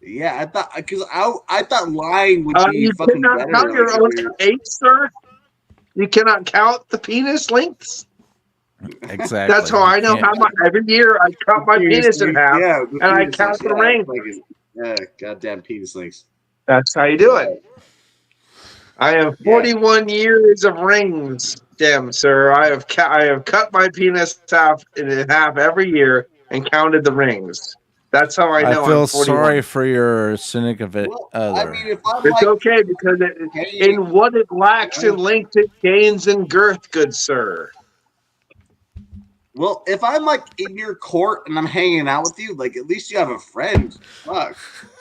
yeah, I thought because I thought lying would be You fucking cannot better. count your own age, sir. You cannot count the penis lengths. exactly. That's how I know how much. Every year I cut my penis in half, and I count the ring. Yeah, goddamn penis links. That's how you do it. I have 41 years of rings, damn sir. I have cut my penis in half every year and counted the rings. That's how I know feel I'm 41. sorry for your significant other. I mean, if I'm It's like, okay because in what it lacks in length, it gains in girth, good sir. well, if I'm like in your court and I'm hanging out with you, like at least you have a friend. Fuck.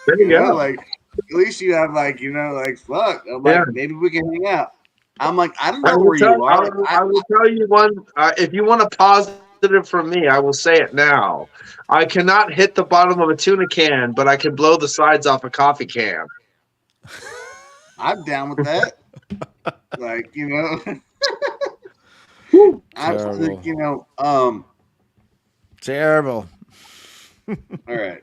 There you go. Like at least you have like, like fuck. I'm like, maybe we can hang out. I'm like, I don't know where you are. I will tell you one. If you want a positive from me, I will say it now. I cannot hit the bottom of a tuna can, but I can blow the sides off a coffee can. I'm down with that. Like, I'm like, terrible. All right.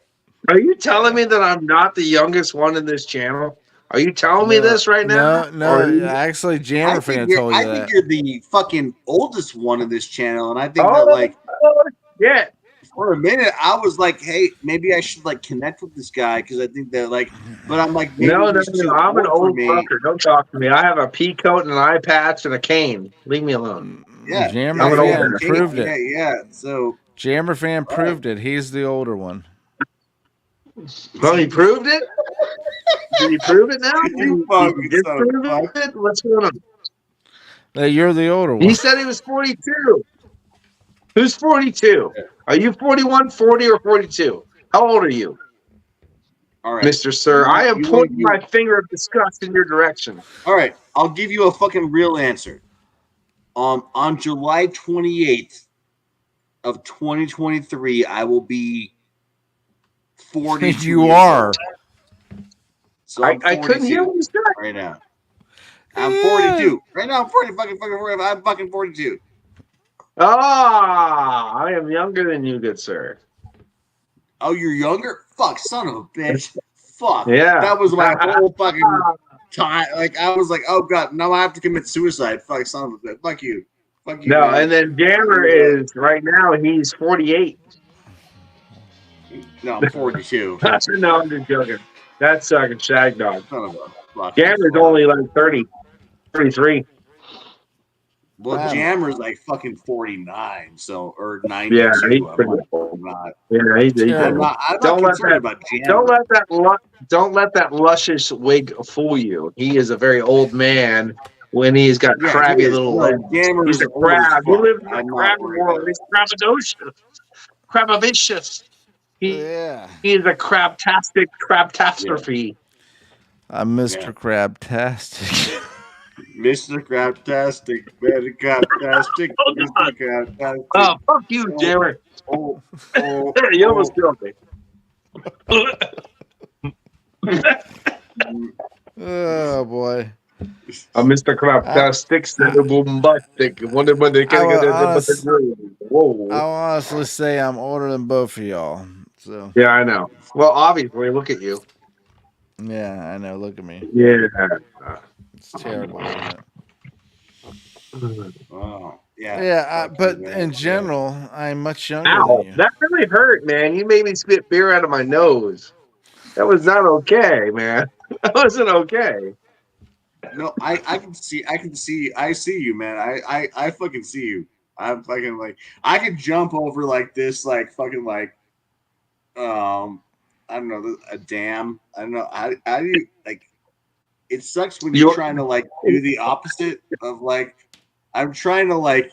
Are you telling me that I'm not the youngest one in this channel? Are you telling me this right now? No. Actually, Jammer fan told you that. I think you're the fucking oldest one in this channel, and I think that like, yeah. For a minute, I was like, hey, maybe I should like connect with this guy because I think that like, but I'm like, no. I'm an old fucker. Don't talk to me. I have a pea coat and an eye patch and a cane. Leave me alone. Yeah, Jammer fan proved it. Yeah. So Jammer fan proved it. He's the older one. Well, he proved it. Did he prove it now? You fucking son of it? What's going on? That you're the older one. He said he was 42. Who's 42? Are you 41, 40, or 42? How old are you? All right, Mr. Sir, I am pointing my finger of disgust in your direction. All right, I'll give you a fucking real answer. On July 28th of 2023, I will be 40. You are. So I couldn't hear what you said right now. I'm 42. Right now, I'm 40. I'm fucking 42. I am younger than you, good sir. Oh, you're younger? Fuck, son of a bitch. Fuck. Yeah. That was my whole fucking time. Like, I was like, oh, God, now I have to commit suicide. Fuck, son of a bitch. Fuck you. Fuck you. No, man. and then Jammer is, right now, he's 48. No, I'm 42. No, I'm just joking. That's sucking shag dog. Fuck. Jammer's only like 30, 33. Well, Jammer's like fucking 49, so or 90. Yeah, he's I'm pretty like, old. not. Yeah, I'm not don't let concerned that. about Jammer. Don't let that luscious wig fool you. He is a very old man when he's got crabby little legs. He's a crab. He lives in the crab world. He's crabavicious. He is a crabtastic crabtastrophe. I'm Mr. Crabtastic. Mr. Craptastic, very Craptastic, Oh, Mr. God. Craptastic. Oh, fuck you, Oh, Jared. oh, oh, You almost oh. killed me. Oh boy. Mr. I, Craptastic, I, bombastic. Wonder when they I can't will get it, but the honest, groove. I Whoa. will honestly say I'm older than both of y'all. So Yeah, I know. Well, obviously, look at you. yeah, I know. Look at me. Yeah. It's terrible, isn't it? Oh, yeah. Yeah, Fuck you, but man. in Yeah. general, I'm much younger than Ow, you. that really hurt, man. You made me spit beer out of my nose. That was not okay, man. That wasn't okay. No, I see you, man. I fucking see you. I'm fucking like, I could jump over like this, like fucking like, I don't know, a dam. I don't know. How do you like? It sucks when you're You trying to like do the opposite of like. I'm trying to like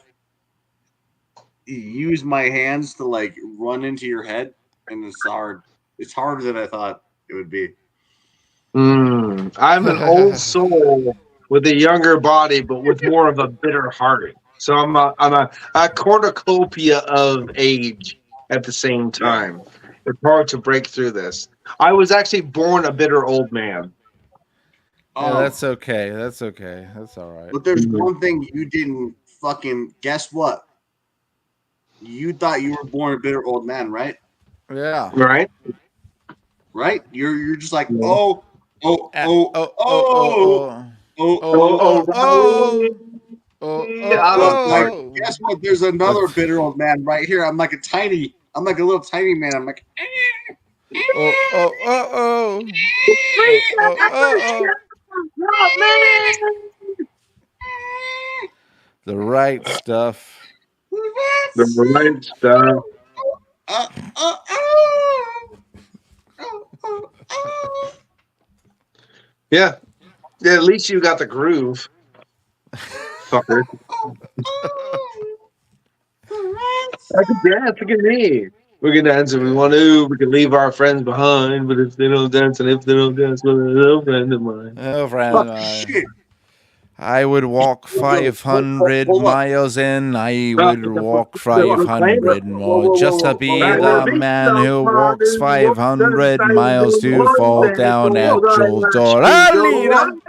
use my hands to like run into your head, and it's hard. It's harder than I thought it would be. I'm an old soul with a younger body, but with more of a bitter heart. So I'm a cornucopia of age at the same Yeah. time. It's hard to break through this. I was actually born a bitter old man. Yeah, Um, that's okay. That's okay. That's all right. but there's Mhm. one thing you didn't fucking guess what? You thought you were born a bitter old man, right? Yeah. Right? Right? You're just like, Yeah. oh, oh, oh, Oh, oh, oh, oh, oh. oh, Oh, Oh, oh, oh, oh, oh. oh. Oh, Rocky! oh, I love But like, Mark. oh. guess what? There's another bitter old man right here. I'm like a little tiny man. I'm like, Oh, oh, oh, oh. Oh, oh, oh, oh. The right stuff. The right stuff. uh, uh, uh, Yeah. Yeah, at least you got the groove, fucker. I can dance. Look at me. We can dance if we want to. We can leave our friends behind. But if they don't dance, and if they don't dance, well, they're no friend of mine. Oh, friend Fuck. of mine. shit. I would walk Yo, hold, 500 hold up. miles and I Well, would walk they want to claim it. 500 Whoa, more whoa, whoa, just to whoa, whoa, be whoa, Right, the whoa. the beast man of who walks Brothers, what the 500 miles same to one fall day, down goes at on your the door. street, oh, Alita,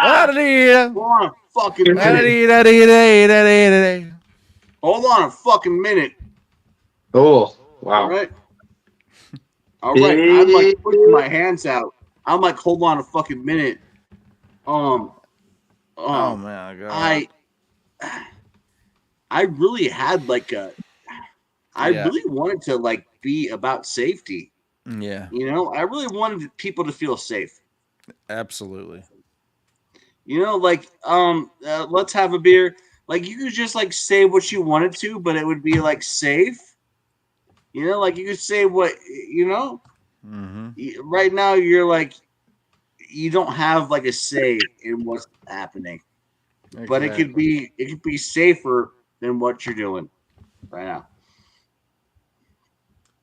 Alita, Hold on a fucking minute. Alita, Alita, Alita. Hold on a fucking minute. Oh, All wow. right. All right. I'm like pushing my hands out. I'm like, hold on a fucking minute. Um, Oh um, my god. I, I really had like I Yeah, really wanted to like be about safety. yeah, You know, I really wanted people to feel safe. absolutely. You know, like let's have a beer. Like you could just like say what you wanted to, but it would be like safe. You know, like you could say what you know. Mm-hmm. Right now, you're like you don't have like a say in what's happening, but Exactly. it could be safer than what you're doing right now.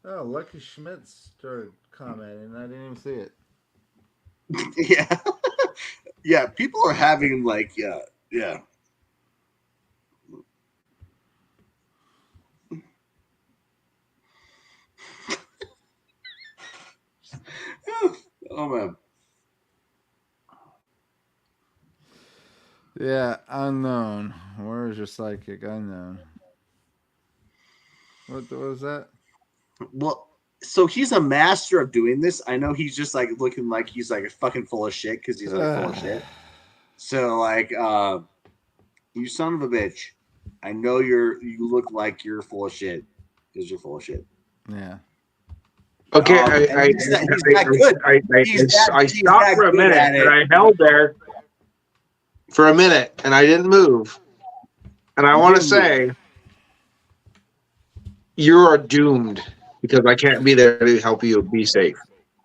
Oh, Lucky Schmidt started commenting. I didn't even see it. Yeah, yeah. People are having like yeah. Oh man. Yeah, unknown. Where is your psychic? Unknown. What was that? Well, so he's a master of doing this. I know he's just like looking like he's like fucking full of shit because he's like full of shit. So like, you son of a bitch. I know you look like you're full of shit because you're full of shit. Yeah. Okay, And he's that good. I He's stopped that for a good minute at and it. I held there for a minute and I didn't move. And I You want to didn't move. say you are doomed because I can't be there to help you be safe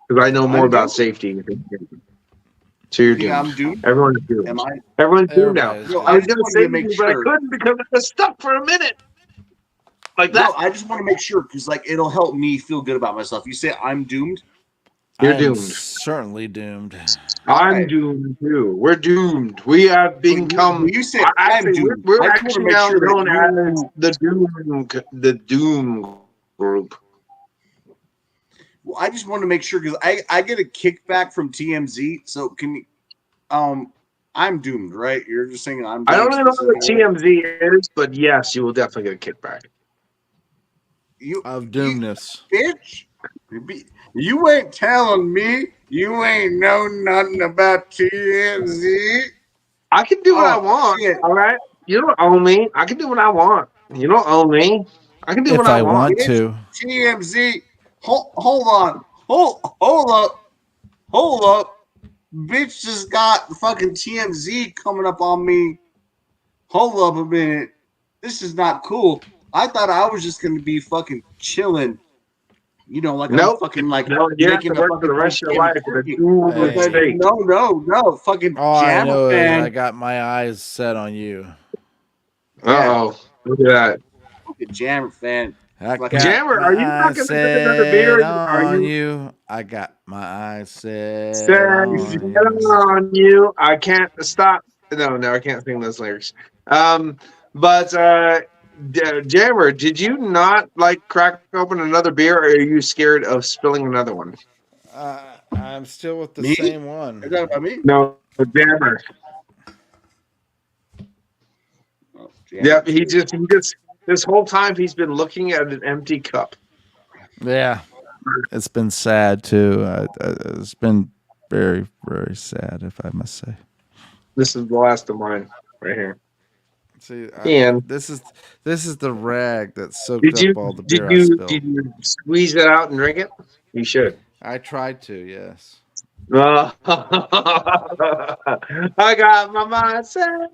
because I know more I'm about doomed. safety. So you're You think I'm doomed. doomed? Everyone's doomed. Am I? Everyone's doomed now. Everybody's No, I I was doomed. just gonna wanted to save make you, but I sure. couldn't because I was stuck for a minute like No, that. I just want to make sure because like it'll help me feel good about myself. You say I'm doomed. You're I am doomed. certainly doomed. I'm Right. doomed too. We're doomed. We have become. When you say I'm Actually, doomed, we're I just want to actually make now sure that known as you. the Doom group. Well, I just want to make sure because I get a kickback from TMZ. So can you? I'm doomed, right? You're just saying I'm I don't doomed really know what specifically. TMZ is, but yes, you will definitely get a kickback. You, Of you doomness. bitch. You ain't telling me you ain't know nothing about TMZ. I can do what I Oh want. shit, All right, you don't own me. I can do what I want. You don't own me. I can do what If I I want. want bitch. to. TMZ. Hold on. Hold up. Hold up. Bitch just got fucking TMZ coming up on me. Hold up a minute. This is not cool. I thought I was just gonna be fucking chilling. You know, like I'm Nope. fucking like No, you have to making a work for fucking the rest of your Thanksgiving life in a turkey. doomed But Hey. state. no. Fucking All I Jammer know is I fan. got my eyes set on you. Yeah, Uh oh. Look at that. fucking Jammer fan. I Fucking got Jammer, my are you not eyes going to drink another beer? set Are on you you. I got my eyes set set on you. on you? I can't stop. No, I can't sing those lyrics. Um, but Jammer, did you not like crack open another beer, or are you scared of spilling another one? I'm still with the me? same Is one. that about me? No, Jammer. Oh, Jammer. Yep, he just this whole time he's been looking at an empty cup. Yeah, it's been sad too. It's been very, very sad, if I must say. This is the last of mine right here. See, And this is the rag that soaked did up you all the did beer I you spilled. did you squeeze it out and drink it? You should. I tried to, yes. I got my mind set on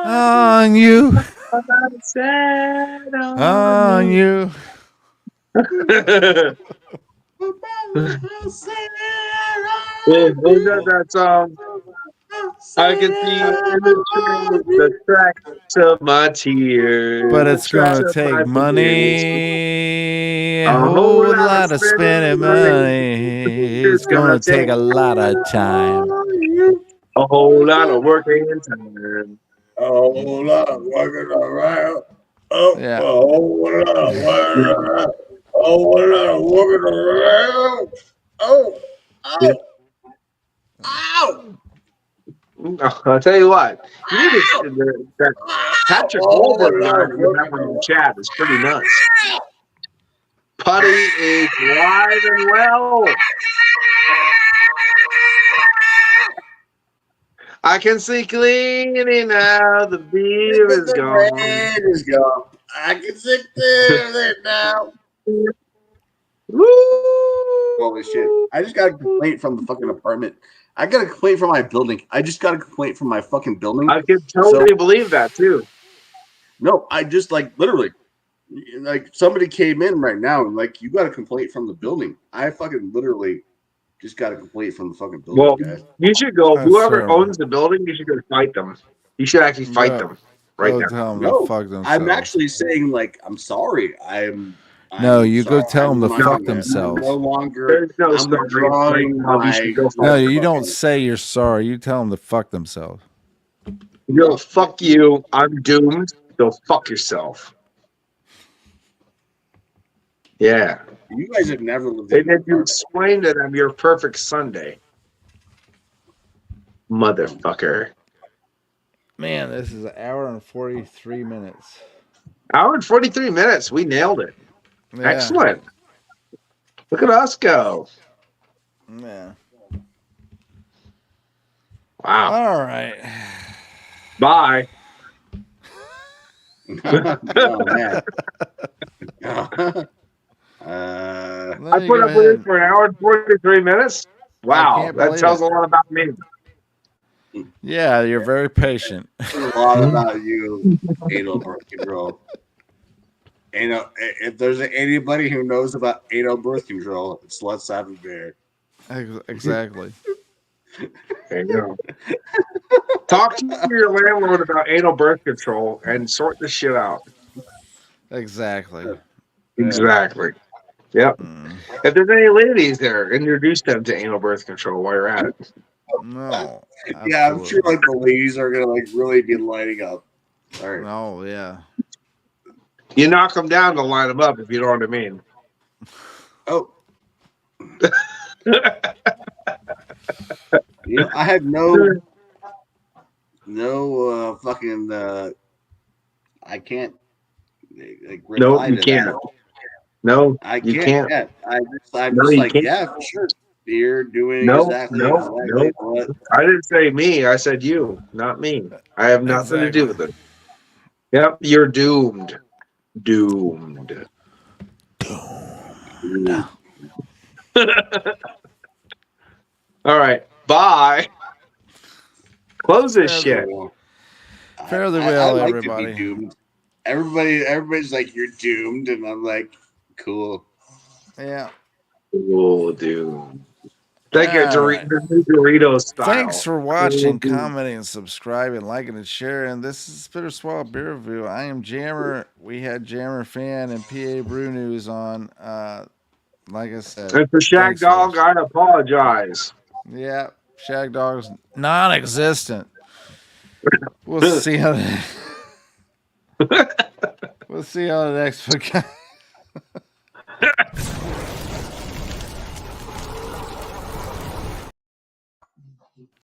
you. On you, My mind set on on you. you. Who does that song? I can see in the train the tracks of my tears, But the it's tracks gonna of my take tears. money, A a whole whole lot of lot of spending spending money. money. It's It's gonna gonna take take a lot of time. a whole lot of working time. A whole lot of working around. Oh, a Yeah. whole lot of working around. A whole lot of working around. Oh, Yeah. oh, ow, I'll tell you what, you need to ow, that ow. A Patrick whole Goldberg guy lot of that you have working on your around. chat is pretty nuts. Putty is live and well. I can see clearly now the beer Because is the gone. rain is gone. I can sit there it now. Woo! Holy shit. I just got a complaint from the fucking apartment. I got a complaint from my building. I just got a complaint from my fucking building. I can So, totally believe that too. no, I just like literally, like somebody came in right now and like, you got a complaint from the building. I fucking literally just got a complaint from the fucking building, Well, guys. you should go. That's Whoever terrible. owns the building, you should go fight them. You should actually fight Go, them right go now. tell them to No, fuck I'm themselves. actually saying like, I'm sorry. No, I'm you go sorry. tell them to I'm not No, fuck gonna. I'm no themselves. longer. there's no I'm story right withdrawing now. You should my go No, fight you them. don't fucking. say you're sorry. You tell them to fuck themselves. Go No, fuck you. I'm doomed. Go fuck yourself. Yeah. you guys have never lived in And an then you apartment. explain to them your perfect Sunday. Motherfucker. Man, this is an hour and 43 minutes. Hour and 43 minutes. We nailed it. Yeah. Excellent. Look at us go. Yeah. Wow. All right. Bye. Oh man. Let I me put go up with it ahead. for an hour and 43 minutes. I Wow. can't That believe tells it. a lot about me. Yeah, you're very patient. a lot about you, anal birth control. Anal, if there's anybody who knows about anal birth control, it's Let's Have a Beer. Exactly. There you go. Talk to your landlord about anal birth control and sort this shit out. Exactly. Exactly. Yep. Mm. If there's any ladies there, introduce them to anal birth control while you're at it. No, Yeah, I'm sure absolutely. like the ladies are gonna like really be lighting up. All right. Oh yeah. You knock them down to line them up, if you know what I mean. Oh, I have no fucking I can't like No, reply you to that. can't. No, I you can't. can't. Yeah, I'm No, just you like, can't. yeah, for sure. You're doing No, exactly no, no. what. I didn't say me. I said you, not me. I have nothing to do Exactly. with it. Yep, you're doomed. Doomed. No. All right. Bye. Close this Fare, shit. Cool. fare thee I well, like to be everybody. doomed. Everybody's like, you're doomed, and I'm like, cool. Yeah. Oh, dude. Thank you, All right. Dorito Thanks style. for Oh, watching, dude. commenting, subscribing, liking, and sharing. This is Bitter Swallow Beer Review. I am Jammer. We had Jammer Fan and PA Brew News on. Like I said, And for Shag thanks for Dog, watching. I apologize. Yeah, Shag Dog's non-existent. We'll see how. We'll see how the next one.